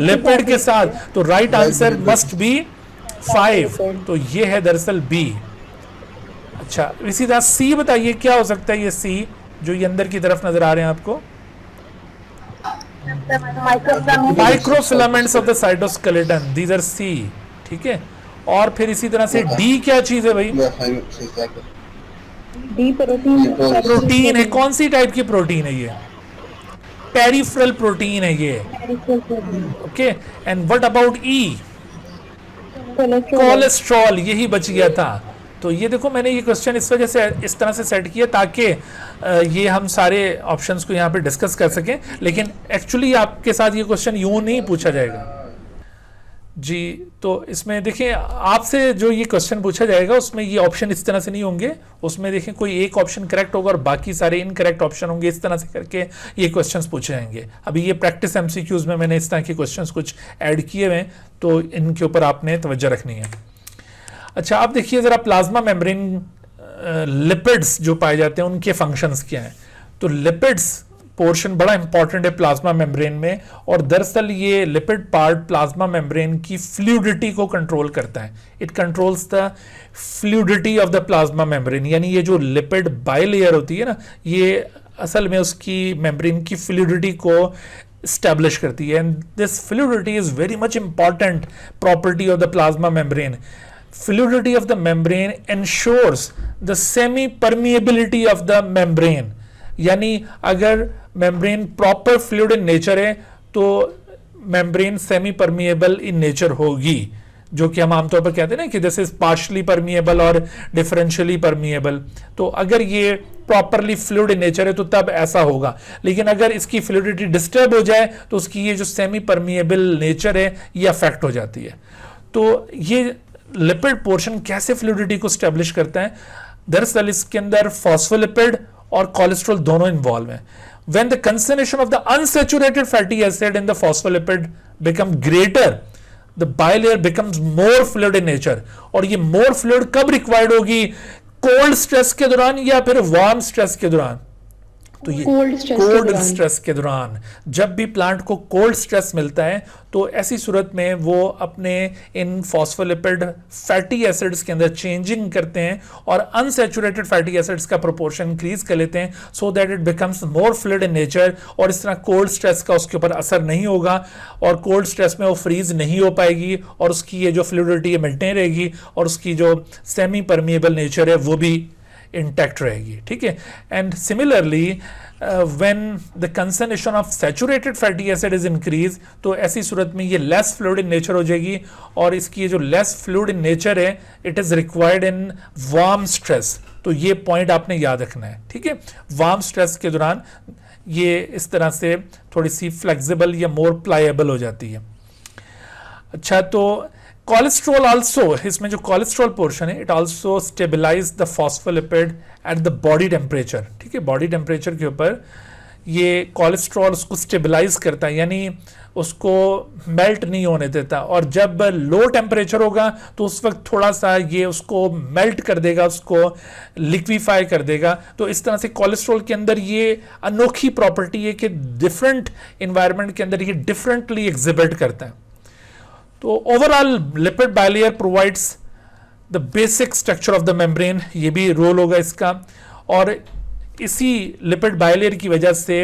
[SPEAKER 1] लिपिड के साथ। तो राइट आंसर मस्ट बी 5। तो ये है दरअसल बी। अच्छा, इसी तरह सी बताइए क्या हो सकता है? ये सी जो ये अंदर की तरफ नजर आ रहे हैं आपको, microfilaments of the cytoskeleton, these are C. ठीक है, और फिर इसी तरह से डी क्या चीज है भाई?
[SPEAKER 4] डी
[SPEAKER 1] प्रोटीन है। कौन सी टाइप की प्रोटीन है ये? पेरिफेरल प्रोटीन है ये। Okay, and what about E? Cholesterol, यही बच गया था। तो ये देखो मैंने ये क्वेश्चन इस वजह से इस तरह से सेट किया ताकि ये हम सारे ऑप्शंस को यहाँ पे डिस्कस कर सकें, लेकिन एक्चुअली आपके साथ ये क्वेश्चन यूं नहीं पूछा जाएगा। जी, तो इसमें देखिए आपसे जो ये क्वेश्चन पूछा जाएगा उसमें ये ऑप्शन इस तरह से नहीं होंगे, उसमें देखें कोई एक ऑप्शन करेक्ट होगा और बाकी सारे इनकरेक्ट ऑप्शन होंगे, इस तरह से करके ये क्वेश्चंस पूछे जाएंगे। अभी ये प्रैक्टिस एमसीक्यूज में मैंने इस तरह के क्वेश्चंस कुछ ऐड किए हुए हैं, तो इनके ऊपर आपने तवज्जो रखनी है। अच्छा, आप देखिए ज़रा प्लाज्मा मेम्ब्रेन लिपिड्स जो पाए जाते हैं उनके फंक्शंस क्या हैं। तो लिपिड्स पोर्शन बड़ा इंपॉर्टेंट है प्लाज्मा मेम्ब्रेन में, और दरअसल ये लिपिड पार्ट प्लाज्मा मेम्ब्रेन की फ्लूइडिटी को कंट्रोल करता है। It controls the fluidity of the plasma membrane, यानी ये जो लिपिड बाइलेयर होती है ना, ये असल में उसकी मेम्ब्रेन की फ्लूइडिटी को स्टैब्लिश करती है। And this fluidity is very much important property of the plasma membrane. Fluidity of the membrane ensures the semi-permeability of the membrane, यानी अगर membrane proper fluid in nature है तो membrane semi permeable in nature होगी, जो कि हम आमतौर पर कहते हैं ना कि दिस इज पार्शली परमिएबल और डिफरेंशियली परमिएबल। तो अगर ये प्रॉपरली फ्लूइड इन नेचर है तो तब ऐसा होगा, लेकिन अगर इसकी फ्लूइडिटी डिस्टर्ब हो जाए तो उसकी ये जो सेमी परमिएबल नेचर है ये अफेक्ट हो जाती है। तो ये लिपिड पोर्शन कैसे फ्लूइडिटी को स्टैब्लिश करता है? दरअसल इसके अंदर फॉस्फोलिपिड और कोलेस्ट्रॉल दोनों इन्वॉल्व हैं। When the concentration of the unsaturated fatty acid in the phospholipid become greater, the bilayer becomes more fluid in nature। और ये more fluid कब रिक्वायर्ड होगी? कोल्ड स्ट्रेस के दौरान या फिर वार्म स्ट्रेस के दौरान? तो ये कोल्ड स्ट्रेस के दौरान, जब भी प्लांट को कोल्ड स्ट्रेस मिलता है तो ऐसी सूरत में वो अपने इन फॉस्फोलिपिड फैटी एसिड्स के अंदर चेंजिंग करते हैं और अनसैचुरेटेड फैटी एसिड्स का प्रोपोर्शन इंक्रीज कर लेते हैं, so that it becomes more fluid in nature. और इस तरह कोल्ड स्ट्रेस का उसके ऊपर असर नहीं होगा और कोल्ड स्ट्रेस में वो फ्रीज नहीं हो पाएगी और उसकी ये जो फ्लूइडिटी है मेंटेन रहेगी और उसकी जो सेमी परमिएबल नेचर है वो भी इंटैक्ट रहेगी। ठीक है। And similarly when the concentration of saturated fatty acid is increase, तो ऐसी सूरत में ये लेस फ्लूइड इन नेचर हो जाएगी और इसकी ये जो लेस फ्लूइड इन नेचर है it is required in warm stress. तो ये पॉइंट आपने याद रखना है। ठीक है। वार्म स्ट्रेस के दौरान ये इस तरह से थोड़ी सी फ्लेक्सिबल या मोर प्लायबल हो जाती है। अच्छा, तो कोलेस्ट्रॉल आल्सो, इसमें जो कोलेस्ट्रॉल पोर्शन है it also stabilize the phospholipid at the body temperature. ठीक है। बॉडी टेम्परेचर के ऊपर ये कोलेस्ट्रॉल उसको स्टेबलाइज करता है, यानी उसको मेल्ट नहीं होने देता, और जब लो टेम्परेचर होगा तो उस वक्त थोड़ा सा ये उसको मेल्ट कर देगा, उसको लिक्विफाई कर देगा। तो इस तरह से कोलेस्ट्रॉल के अंदर ये अनोखी प्रॉपर्टी है कि डिफरेंट इन्वायरमेंट के अंदर ये डिफरेंटली एग्जिबिट करता है। तो overall lipid bilayer provides the basic structure of the membrane, ये भी रोल होगा इसका। और इसी लिपिड बाइलेयर की वजह से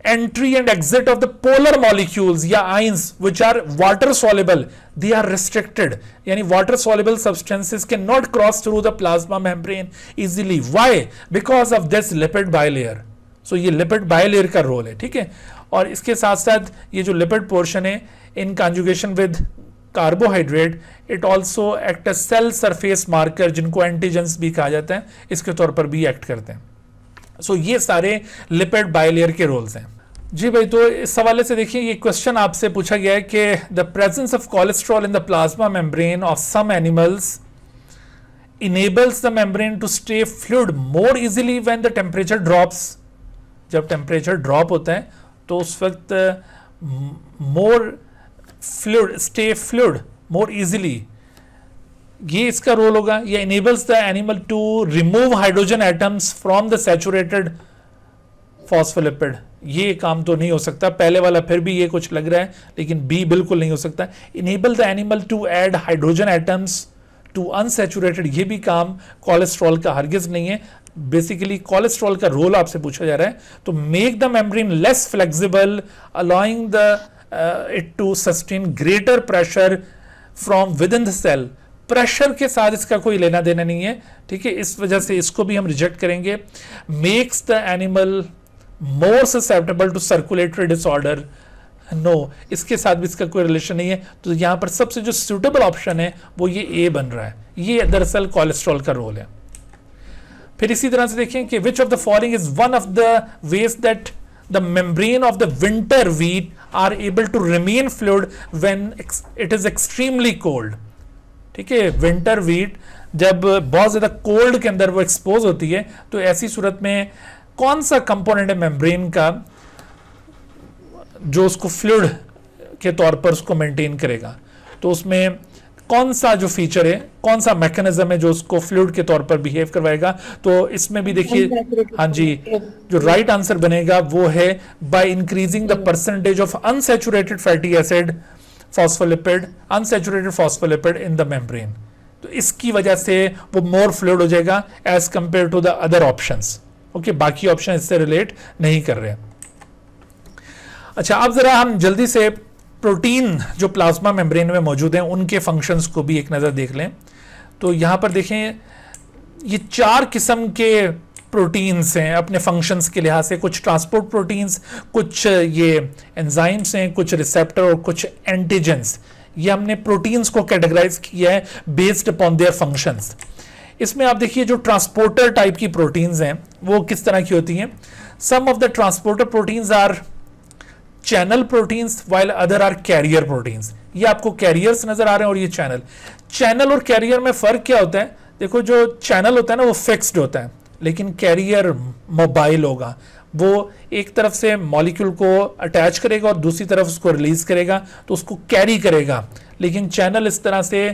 [SPEAKER 1] entry and exit of the polar molecules या ions which are water soluble, they are restricted, यानी water soluble substances can not cross through the plasma membrane easily. Why? Because of this lipid bilayer. So ये lipid bilayer का role है। ठीक है। और इसके साथ साथ ये जो लिपिड पोर्शन है in conjugation with carbohydrate it also act as cell surface marker, जिनको एंटीजेंस भी कहा जाता है, इसके तौर पर भी एक्ट करते हैं। सो ये सारे लिपिड बाइलेयर के रोल्स हैं। जी भाई, तो इस हवाले से देखिए ये क्वेश्चन आपसे पूछा गया है कि the presence of cholesterol in the plasma membrane of some animals enables the membrane to stay fluid more easily when the temperature drops। जब टेम्परेचर ड्रॉप होता है तो उस वक्त more fluid stay fluid more easily, ये इसका role होगा। ये enables the animal to remove hydrogen atoms from the saturated phospholipid। ये काम तो नहीं हो सकता, पहले वाला फिर भी ये कुछ लग रहा है, लेकिन बी बिल्कुल नहीं हो सकता। enable the animal to add hydrogen atoms to unsaturated, ये भी काम कोलेस्ट्रॉल का हरगिज नहीं है। बेसिकली कोलेस्ट्रॉल का रोल आपसे पूछा जा रहा है। तो make the membrane less flexible allowing the it to sustain greater pressure from within the cell. Pressure के साथ इसका कोई लेना देना नहीं है। ठीक है। इस वजह से इसको भी हम रिजेक्ट करेंगे। Makes the animal more susceptible to circulatory disorder, no, इसके साथ भी इसका कोई रिलेशन नहीं है। तो यहां पर सबसे जो सुटेबल ऑप्शन है वो ये ए बन रहा है। ये दरअसल कोलेस्ट्रॉल का रोल है। फिर इसी तरह से देखें कि which of the following is one of the ways that the membrane of the winter wheat are able to remain fluid when it is extremely cold. ठीक है, विंटर वीट जब बहुत ज्यादा कोल्ड के अंदर वो एक्सपोज होती है, तो ऐसी सूरत में कौन सा कंपोनेंट है मेम्ब्रेन का जो उसको फ्लूइड के तौर पर उसको मेंटेन करेगा? तो उसमें कौन सा जो फीचर है, कौन सा मैकेनिज्म है जो उसको फ्लूइड के तौर पर बिहेव करवाएगा? तो इसमें भी देखिए, हाँ जी, जो राइट आंसर बनेगा वो है by increasing the percentage of unsaturated fatty acid phospholipid, unsaturated phospholipid in the membrane. तो इसकी वजह से वो मोर फ्लूइड हो जाएगा as compare to the other options. Okay, बाकी ऑप्शन इससे रिलेट नहीं कर रहे। अच्छा, अब जरा हम जल्दी से प्रोटीन जो प्लाज्मा मेम्ब्रेन में मौजूद हैं उनके फंक्शंस को भी एक नज़र देख लें। तो यहाँ पर देखें, ये 4 किस्म के प्रोटीन्स हैं अपने फंक्शंस के लिहाज से। कुछ ट्रांसपोर्ट प्रोटीन्स, कुछ ये एंजाइम्स हैं, कुछ रिसेप्टर और कुछ एंटीजेंस। ये हमने प्रोटीन्स को कैटेगराइज किया है बेस्ड अपॉन देयर फंक्शंस। इसमें आप देखिए जो ट्रांसपोर्टर टाइप की प्रोटीन्स हैं वो किस तरह की होती हैं। Some of the transporter proteins are channel proteins while other are carrier proteins. ये आपको कैरियर्स नजर आ रहे हैं और ये चैनल और कैरियर में फर्क क्या होता है? देखो, जो चैनल होता है ना वो फिक्स्ड होता है, लेकिन कैरियर मोबाइल होगा। वो एक तरफ से मॉलिक्यूल को अटैच करेगा और दूसरी तरफ उसको रिलीज करेगा, तो उसको कैरी करेगा। लेकिन चैनल इस तरह से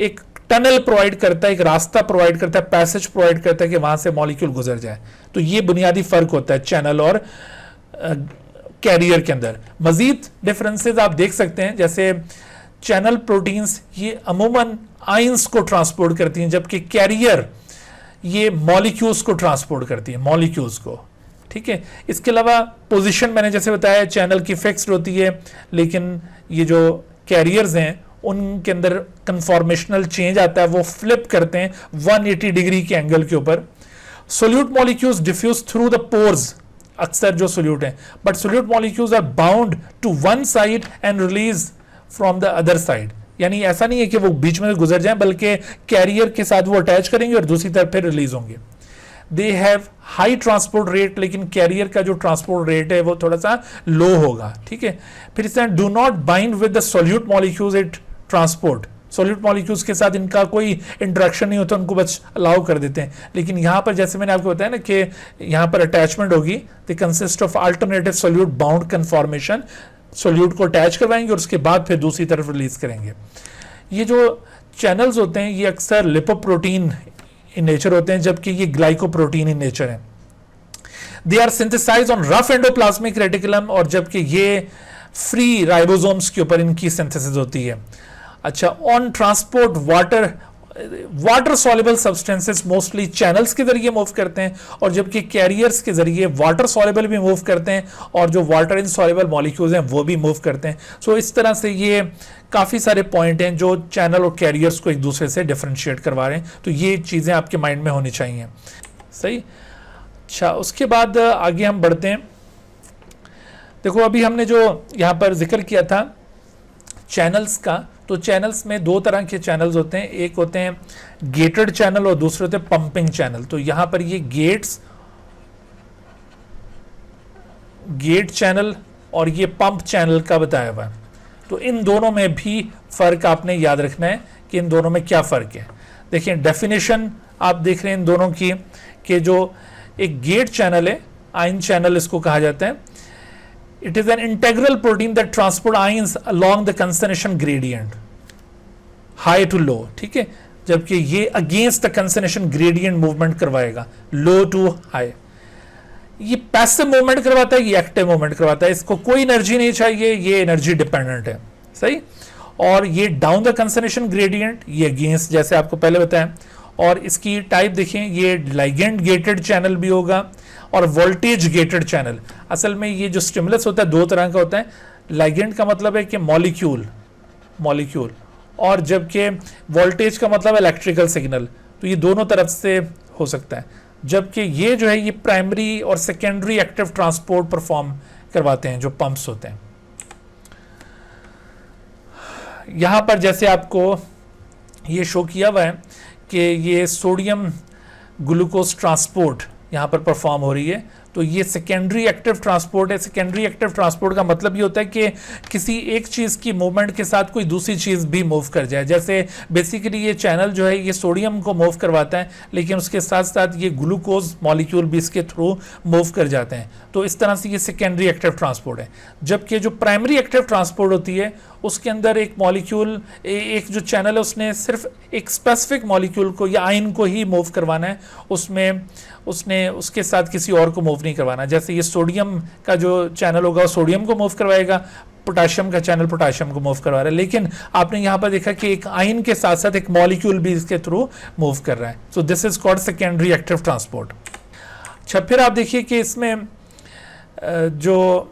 [SPEAKER 1] एक टनल प्रोवाइड करता है, एक रास्ता प्रोवाइड करता है, पैसेज प्रोवाइड करता है कि वहां से मॉलिक्यूल गुजर जाए। तो ये बुनियादी फर्क होता है चैनल और कैरियर के अंदर। मजीद डिफरेंसेस आप देख सकते हैं, जैसे चैनल प्रोटीन्स ये अमूमन आयंस को ट्रांसपोर्ट करती हैं, जबकि कैरियर ये मॉलिक्यूल्स को ट्रांसपोर्ट करती है, मॉलिक्यूल्स को। ठीक है, इसके अलावा पोजीशन मैंने जैसे बताया चैनल की फिक्स्ड होती है, लेकिन ये जो कैरियर्स हैं उनके अंदर कन्फॉर्मेशनल चेंज आता है, वो फ्लिप करते हैं 180 डिग्री के एंगल के ऊपर। Solute molecules diffuse through the pores, अक्सर जो सोल्यूट हैं, but solute molecules are bound to one side and release from the other side. यानी ऐसा नहीं है कि वो बीच में गुजर जाएं, बल्कि कैरियर के साथ वो अटैच करेंगे और दूसरी तरफ फिर रिलीज होंगे। They have high transport rate, लेकिन कैरियर का जो ट्रांसपोर्ट रेट है वो थोड़ा सा लो होगा। ठीक है, फिर इस तरह do not bind with the solute molecules it transport. Solute molecules के साथ इनका कोई इंटरेक्शन नहीं होता, उनको बस अलाउ कर देते हैं। लेकिन यहाँ पर जैसे मैंने आपको बताया ना कि यहाँ पर अटैचमेंट होगी, they consist of alternative solute bound conformation. Solute को अटैच करवाएंगे और उसके बाद फिर दूसरी तरफ रिलीज करेंगे। ये जो चैनल्स होते हैं ये अक्सर लिपोप्रोटीन इन नेचर होते हैं, जबकि ये ग्लाइकोप्रोटीन इन नेचर है। They are synthesize on rough endoplasmic reticulum, और जबकि ये फ्री राइबोसोम्स के ऊपर इनकी सिंथेसिस होती है। अच्छा, on transport water soluble substances mostly channels के जरिए मूव करते हैं, और जबकि कैरियर्स के जरिए वाटर सॉल्युबल भी मूव करते हैं और जो वाटर इनसॉल्युबल मॉलिक्यूल्स हैं वो भी मूव करते हैं। सो इस तरह से ये काफ़ी सारे पॉइंट हैं जो चैनल और कैरियर्स को एक दूसरे से डिफरेंशिएट करवा रहे हैं। तो ये चीज़ें आपके माइंड में होनी चाहिए। सही। अच्छा, उसके बाद आगे हम बढ़ते हैं। देखो, अभी हमने जो यहाँ पर जिक्र किया था चैनल्स का, तो चैनल्स में 2 तरह के चैनल्स होते हैं। एक होते हैं गेटेड चैनल और दूसरे होते हैं पंपिंग चैनल। तो यहां पर ये गेट चैनल और ये पंप चैनल का बताया हुआ है। तो इन दोनों में भी फर्क आपने याद रखना है कि इन दोनों में क्या फर्क है। देखिए, डेफिनेशन आप देख रहे हैं इन दोनों की, कि जो एक गेट चैनल है, आयन चैनल इसको कहा जाता है। It is an integral protein that transport ions along the concatenation gradient, high to low. ठीक है, जबकि ये against the concatenation gradient movement करवाएगा, low to high. ये पैसिव मूवमेंट करवाता है, ये एक्टिव मूवमेंट करवाता है। इसको कोई एनर्जी नहीं चाहिए, ये एनर्जी डिपेंडेंट है। सही। और ये डाउन द कंसंट्रेशन ग्रेडियंट, ये अगेंस्ट, जैसे आपको पहले बताया। और इसकी टाइप देखें, ये लाइगेंड गेटेड चैनल भी होगा और वोल्टेज गेटेड चैनल। असल में ये जो स्टिमुलस होता है 2 तरह का होता है। लाइगेंड का मतलब है कि मॉलिक्यूल, और जबकि वोल्टेज का मतलब इलेक्ट्रिकल सिग्नल। तो ये दोनों तरफ से हो सकता है। जबकि ये जो है ये प्राइमरी और सेकेंडरी एक्टिव ट्रांसपोर्ट परफॉर्म करवाते हैं, जो पंप्स होते हैं। यहां पर जैसे आपको ये शो किया हुआ है कि ये सोडियम ग्लूकोज ट्रांसपोर्ट, यहाँ पर परफॉर्म हो रही है, तो ये सेकेंडरी एक्टिव ट्रांसपोर्ट है। सेकेंडरी एक्टिव ट्रांसपोर्ट का मतलब ये होता है कि किसी एक चीज़ की मूवमेंट के साथ कोई दूसरी चीज़ भी मूव कर जाए। जैसे बेसिकली ये चैनल जो है ये सोडियम को मूव करवाता है, लेकिन उसके साथ साथ ये ग्लूकोज मॉलिक्यूल भी इसके थ्रू मूव कर जाते हैं। तो इस तरह से ये सेकेंडरी एक्टिव ट्रांसपोर्ट है। जबकि जो प्राइमरी एक्टिव ट्रांसपोर्ट होती है उसके अंदर एक मॉलिक्यूल, एक जो चैनल है उसने सिर्फ एक स्पेसिफिक मॉलिक्यूल को या आयन को ही मूव करवाना है, उसमें उसने उसके साथ किसी और को मूव नहीं करवाना। जैसे ये सोडियम का जो चैनल होगा वो सोडियम को मूव करवाएगा, पोटाशियम का चैनल पोटाशियम को मूव करवा रहा है, लेकिन आपने यहाँ पर देखा कि एक आयन के साथ साथ एक मॉलिक्यूल भी इसके थ्रू मूव कर रहा है। So this is called secondary active transport. अच्छा, फिर आप देखिए कि इसमें जो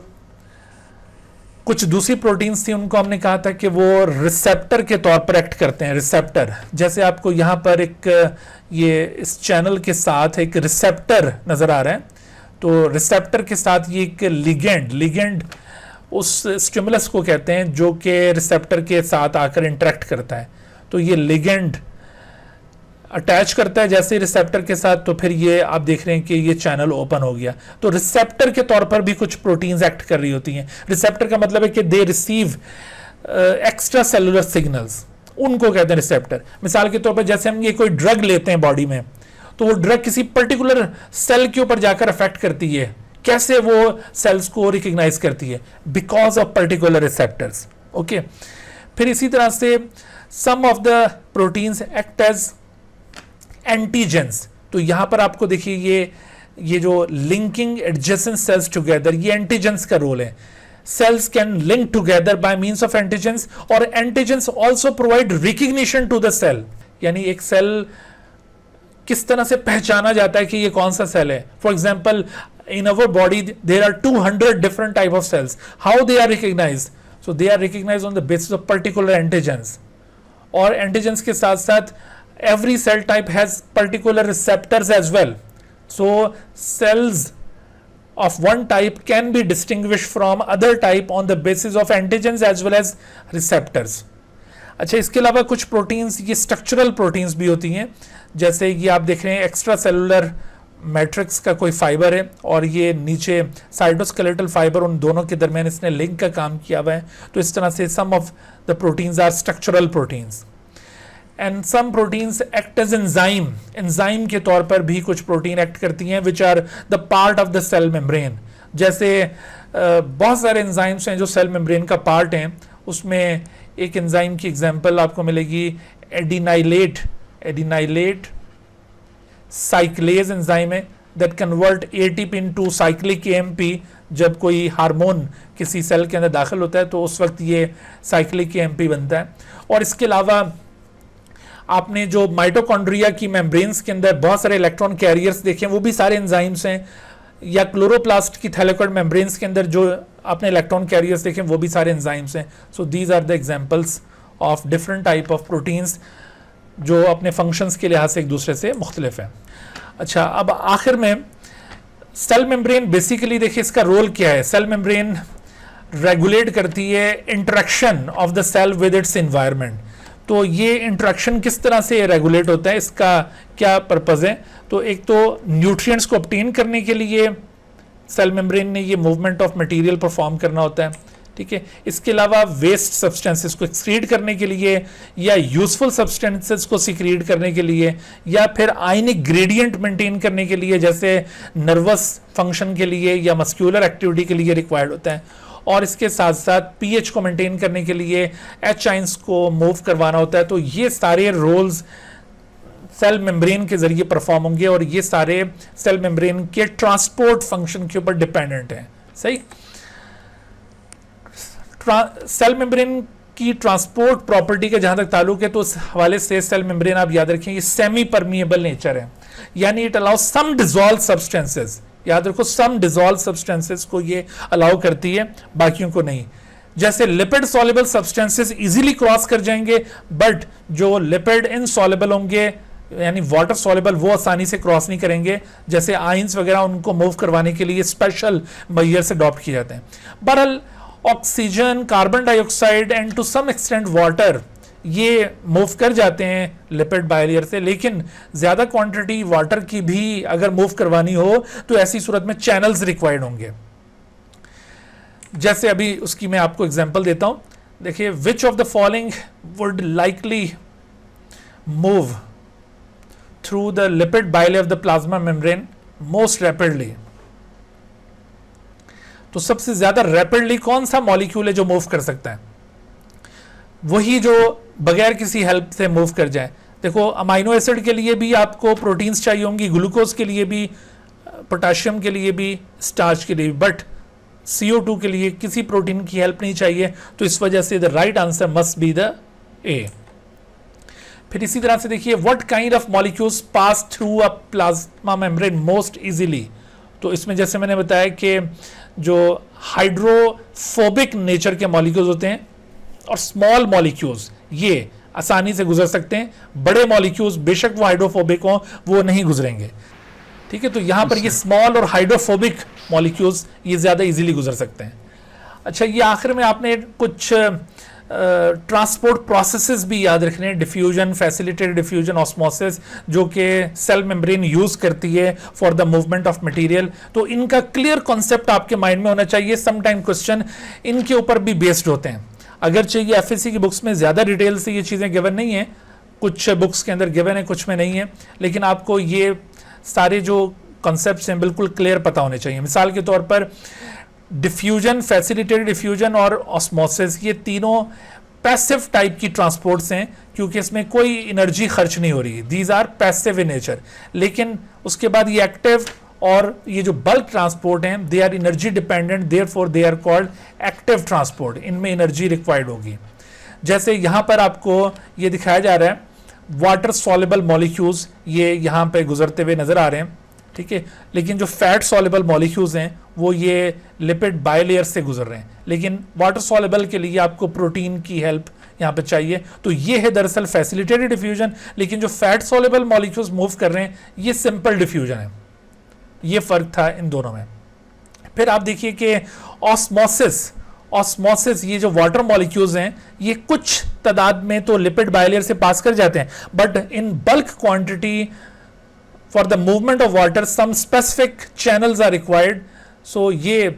[SPEAKER 1] कुछ दूसरी प्रोटीन्स थी उनको हमने कहा था कि वो रिसेप्टर के तौर पर एक्ट करते हैं। रिसेप्टर, जैसे आपको यहाँ पर एक ये इस चैनल के साथ एक रिसेप्टर नजर आ रहा है, तो रिसेप्टर के साथ ये एक लिगेंड उस स्टिमुलस को कहते हैं जो कि रिसेप्टर के साथ आकर इंटरेक्ट करता है। तो ये लिगेंड अटैच करता है जैसे रिसेप्टर के साथ, तो फिर ये आप देख रहे हैं कि ये चैनल ओपन हो गया। तो रिसेप्टर के तौर पर भी कुछ प्रोटीन्स एक्ट कर रही होती हैं। रिसेप्टर का मतलब है कि they receive extra cellular signals, उनको कहते हैं रिसेप्टर। मिसाल के तौर पर जैसे हम ये कोई ड्रग लेते हैं बॉडी में, तो वो ड्रग किसी पर्टिकुलर सेल के ऊपर जाकर अफेक्ट करती है। कैसे वो सेल्स को रिकॉग्नाइज करती है? Because of particular receptors. Okay, फिर इसी तरह से some of the proteins act as antigens. तो यहां पर आपको देखिए ये जो लिंकिंग एडजेसेंट सेल्स टुगेदर, ये एंटीजेंस का रोल है। Cells can link together by means of antigens, और antigens also provide recognition to the cell. यानी एक सेल किस तरह से पहचाना जाता है कि ये कौन सा सेल है। For example, in our body there are 200 different type of cells. How they are recognized? So they are recognized on the basis of particular antigens. और antigens के साथ साथ every cell type has particular receptors as well. So cells of one type can be distinguished from other type on the basis of antigens as well as receptors. अच्छा, इसके अलावा कुछ proteins ये structural proteins भी होती हैं। जैसे ये आप देख रहे हैं एक्स्ट्रा सेलुलर मैट्रिक्स का कोई फाइबर है और ये नीचे साइटोस्केलेटल फाइबर, उन दोनों के दरमियान इसने लिंक का काम किया हुआ है। तो इस तरह से some of the proteins are structural proteins and some proteins act as enzyme. Enzyme के तौर पर भी कुछ प्रोटीन एक्ट करती हैं which are the part of the cell membrane. जैसे बहुत सारे एंजाइम्स हैं जो सेल मेम्ब्रेन का पार्ट हैं। उसमें एक एंजाइम की एग्जांपल आपको मिलेगी एडिनाइलेट साइक्लेज एंजाइम है that convert ATP into cyclic AMP. जब कोई हार्मोन किसी सेल के अंदर दाखिल होता है तो उस वक्त ये साइक्लिक एएमपी बनता है। और इसके अलावा आपने जो माइटोकॉन्ड्रिया की मेम्ब्रेन्स के अंदर बहुत सारे इलेक्ट्रॉन कैरियर्स देखे, वो भी सारे एंजाइम्स हैं। या क्लोरोप्लास्ट की थैलेकॉइड मेम्ब्रेन्स के अंदर जो आपने इलेक्ट्रॉन कैरियर्स देखे वो भी सारे एंजाइम्स हैं। So these are the examples of different type of proteins जो अपने फंक्शंस के लिहाज से एक दूसरे से मुख्तलिफ है। अच्छा, अब आखिर में सेल मेम्ब्रेन बेसिकली देखिए इसका रोल क्या है। सेल मेम्ब्रेन रेगुलेट करती है interaction of the cell with its environment. तो ये इंटरेक्शन किस तरह से रेगुलेट होता है, इसका क्या पर्पज है? तो एक तो न्यूट्रिएंट्स को ऑब्टेन करने के लिए सेल मेम्ब्रेन ने ये मूवमेंट ऑफ मटेरियल परफॉर्म करना होता है, ठीक है। इसके अलावा वेस्ट सब्सटेंसेस को एक्सक्रीट करने के लिए या यूजफुल सब्सटेंसेस को सिक्रीट करने के लिए या फिर आयनिक ग्रेडियंट मेंटेन करने के लिए, जैसे नर्वस फंक्शन के लिए या मस्क्यूलर एक्टिविटी के लिए रिक्वायर्ड होता है। और इसके साथ साथ पीएच को मेंटेन करने के लिए एच आयंस को मूव करवाना होता है। तो ये सारे रोल्स सेल मेम्ब्रेन के जरिए परफॉर्म होंगे और ये सारे सेल मेम्ब्रेन के ट्रांसपोर्ट फंक्शन के ऊपर डिपेंडेंट है। सही, सेल मेम्ब्रेन की ट्रांसपोर्ट प्रॉपर्टी का जहां तक ताल्लुक है तो उस हवाले से सेल मेम्ब्रेन आप याद रखें ये सेमी परमिएबल नेचर है, यानी it allow some dissolve substances. याद रखो, सम डिसॉल्व सब्सटेंसेस को ये अलाउ करती है, बाकियों को नहीं। जैसे lipid soluble substances easily cross कर जाएंगे, बट जो लिपिड इनसॉल्युबल होंगे यानी वाटर सॉल्युबल वो आसानी से क्रॉस नहीं करेंगे। जैसे आयंस वगैरह उनको मूव करवाने के लिए स्पेशल मेजर से अडॉप्ट किए जाते हैं। बहरहाल oxygen, carbon dioxide and to some extent water, ये मूव कर जाते हैं लिपिड बायलेयर से, लेकिन ज़्यादा क्वांटिटी वाटर की भी अगर मूव करवानी हो तो ऐसी सूरत में चैनल्स रिक्वायर्ड होंगे। जैसे अभी उसकी मैं आपको एग्जांपल देता हूं, देखिए, विच of the following would likely move through the lipid bilayer of the plasma membrane most rapidly. तो सबसे ज्यादा रैपिडली कौन सा मॉलिक्यूल है जो मूव कर सकता है? वही जो बगैर किसी हेल्प से मूव कर जाए। देखो, अमाइनो एसिड के लिए भी आपको प्रोटीन्स चाहिए होंगी, ग्लूकोज के लिए भी, पोटाशियम के लिए भी, स्टार्च के लिए भी, बट CO2 के लिए किसी प्रोटीन की हेल्प नहीं चाहिए। तो इस वजह से the right answer must be the ए। फिर इसी तरह से देखिए, what kind of molecules pass through a plasma membrane most easily. तो इसमें जैसे मैंने बताया कि जो हाइड्रोफोबिक नेचर के मॉलिक्यूल्स होते हैं और स्मॉल मॉलिक्यूल्स ये आसानी से गुजर सकते हैं, बड़े मॉलिक्यूल्स बेशक वो हाइड्रोफोबिक हों वो नहीं गुजरेंगे। ठीक है, तो यहां पर ये स्मॉल और हाइड्रोफोबिक मॉलिक्यूल्स ये ज्यादा इजीली गुजर सकते हैं। अच्छा, ये आखिर में आपने कुछ ट्रांसपोर्ट प्रोसेसेस भी याद रखने हैं, डिफ्यूजन, फैसिलिटेटेड डिफ्यूजन, ऑस्मोसिस, जो कि सेल मेम्ब्रेन यूज करती है for the movement of material. तो इनका क्लियर कॉन्सेप्ट आपके माइंड में होना चाहिए। सम टाइम क्वेश्चन इनके ऊपर भी बेस्ड होते हैं। अगर चाहिए FSC की बुक्स में ज्यादा डिटेल से ये चीजें गिवन नहीं है, कुछ बुक्स के अंदर गिवन है, कुछ में नहीं है, लेकिन आपको ये सारे जो कॉन्सेप्ट्स हैं बिल्कुल क्लियर पता होने चाहिए। मिसाल के तौर पर डिफ्यूजन, फैसिलिटेटेड डिफ्यूजन और ऑस्मोसिस, ये तीनों पैसिव टाइप की ट्रांसपोर्ट्स हैं, क्योंकि इसमें कोई एनर्जी खर्च नहीं हो रही। These are passive in nature. लेकिन उसके बाद ये एक्टिव और ये जो बल्क ट्रांसपोर्ट हैं, they are energy dependent, therefore they are called active transport. इनमें एनर्जी रिक्वायर्ड होगी। जैसे यहाँ पर आपको ये दिखाया जा रहा है, वाटर सॉल्युबल मॉलिक्यूल्स ये यहाँ पे गुजरते हुए नजर आ रहे हैं। ठीक है, लेकिन जो फैट सॉल्युबल मॉलिक्यूल्स हैं वो ये लिपिड बायलेयर से गुजर रहे हैं, लेकिन वाटर सॉल्युबल के लिए आपको प्रोटीन की हेल्प यहाँ पे चाहिए। तो ये है दरअसल फैसिलिटेटेड डिफ्यूजन, लेकिन जो फैट सॉल्युबल मॉलिक्यूल्स मूव कर रहे हैं ये सिंपल डिफ्यूजन है। ये फर्क था इन दोनों में। फिर आप देखिए कि ऑस्मोसिस, ये जो वाटर मॉलिक्यूल्स हैं ये कुछ तादाद में तो लिपिड बायलेयर से पास कर जाते हैं, but in bulk quantity for the movement of water some specific channels are required. So ये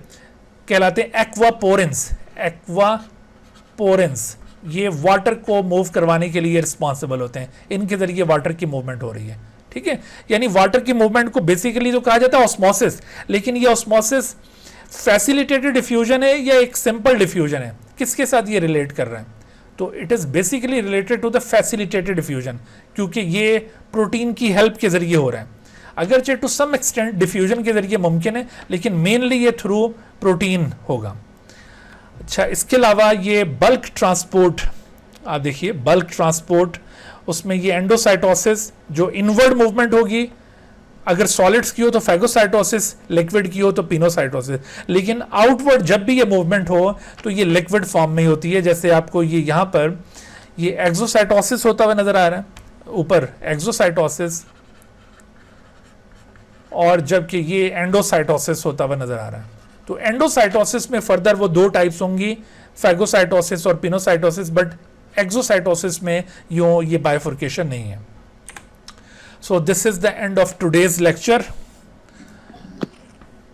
[SPEAKER 1] कहलाते हैं एक्वापोरेंस। ये वाटर को मूव करवाने के लिए रिस्पॉन्सिबल होते हैं, इनके जरिए वाटर की मूवमेंट हो रही है। ठीक है, यानी वाटर की मूवमेंट को बेसिकली जो कहा जाता है ऑस्मोसिस, लेकिन ये ऑस्मोसिस फैसिलिटेटेड डिफ्यूजन है या एक सिंपल डिफ्यूजन है, किसके साथ ये रिलेट कर रहा है? तो it is basically related to the facilitated diffusion, क्योंकि ये प्रोटीन की हेल्प के जरिए हो रहा है। अगरचे टू सम एक्सटेंट डिफ्यूजन के जरिए मुमकिन है, लेकिन मेनली ये थ्रू प्रोटीन होगा। अच्छा, इसके अलावा ये बल्क ट्रांसपोर्ट, आप देखिए बल्क ट्रांसपोर्ट, उसमें ये एंडोसाइटोसिस जो इनवर्ड मूवमेंट होगी, अगर सॉलिड्स की हो तो फैगोसाइटोसिस, लिक्विड की हो तो पिनोसाइटोसिस, लेकिन आउटवर्ड जब भी ये मूवमेंट हो तो ये लिक्विड फॉर्म में ही होती है। जैसे आपको ये यहाँ पर ये एक्सोसाइटोसिस होता हुआ नजर आ रहा है, ऊपर एक्सोसाइटोसिस, और जबकि ये एंडोसाइटोसिस होता हुआ नजर आ रहा है। तो एंडोसाइटोसिस में फर्दर वो दो टाइप्स होंगी, फैगोसाइटोसिस और पिनोसाइटोसिस, बट एक्सोसाइटोसिस में ये बाइफर्केशन नहीं है। So this is the end of today's lecture.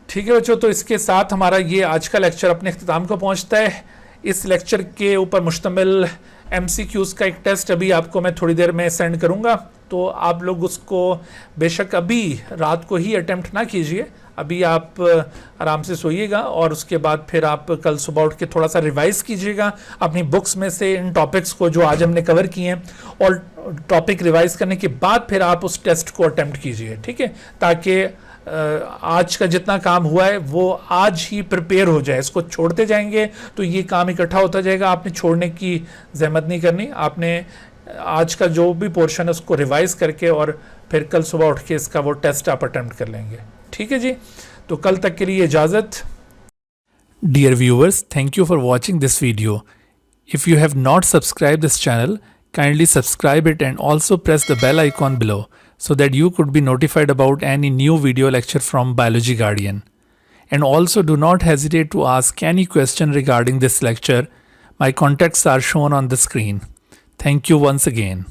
[SPEAKER 1] ठीक है बच्चों, तो इसके साथ हमारा ये आज का लेक्चर अपने इख्तिताम को पहुंचता है। इस लेक्चर के ऊपर मुश्तमिल MCQs का एक टेस्ट अभी आपको मैं थोड़ी देर में सेंड करूंगा, तो आप लोग उसको बेशक अभी रात को ही अटेम्प्ट ना कीजिए, अभी आप आराम से सोइएगा और उसके बाद फिर आप कल सुबह उठ के थोड़ा सा रिवाइज कीजिएगा अपनी बुक्स में से इन टॉपिक्स को जो आज हमने कवर किए हैं, और टॉपिक रिवाइज करने के बाद फिर आप उस टेस्ट को अटेम्प्ट कीजिए। ठीक है, ताकि आज का जितना काम हुआ है वो आज ही प्रिपेयर हो जाए। इसको छोड़ते जाएंगे तो ये काम इकट्ठा होता जाएगा। आपने छोड़ने की जहमत नहीं करनी, आपने आज का जो भी पोर्शन है उसको रिवाइज करके और फिर कल सुबह उठ के इसका वो टेस्ट आप अटेम्प्ट कर लेंगे। ठीक है जी, तो कल तक के लिए इजाज़त।
[SPEAKER 2] Dear viewers, thank you for watching this video. If you have not subscribed this channel, kindly subscribe it and also press the bell icon below so that you could be notified about any new video lecture from Biology Guardian. And also do not hesitate to ask any question regarding this lecture. My contacts are shown on the screen. Thank you once again.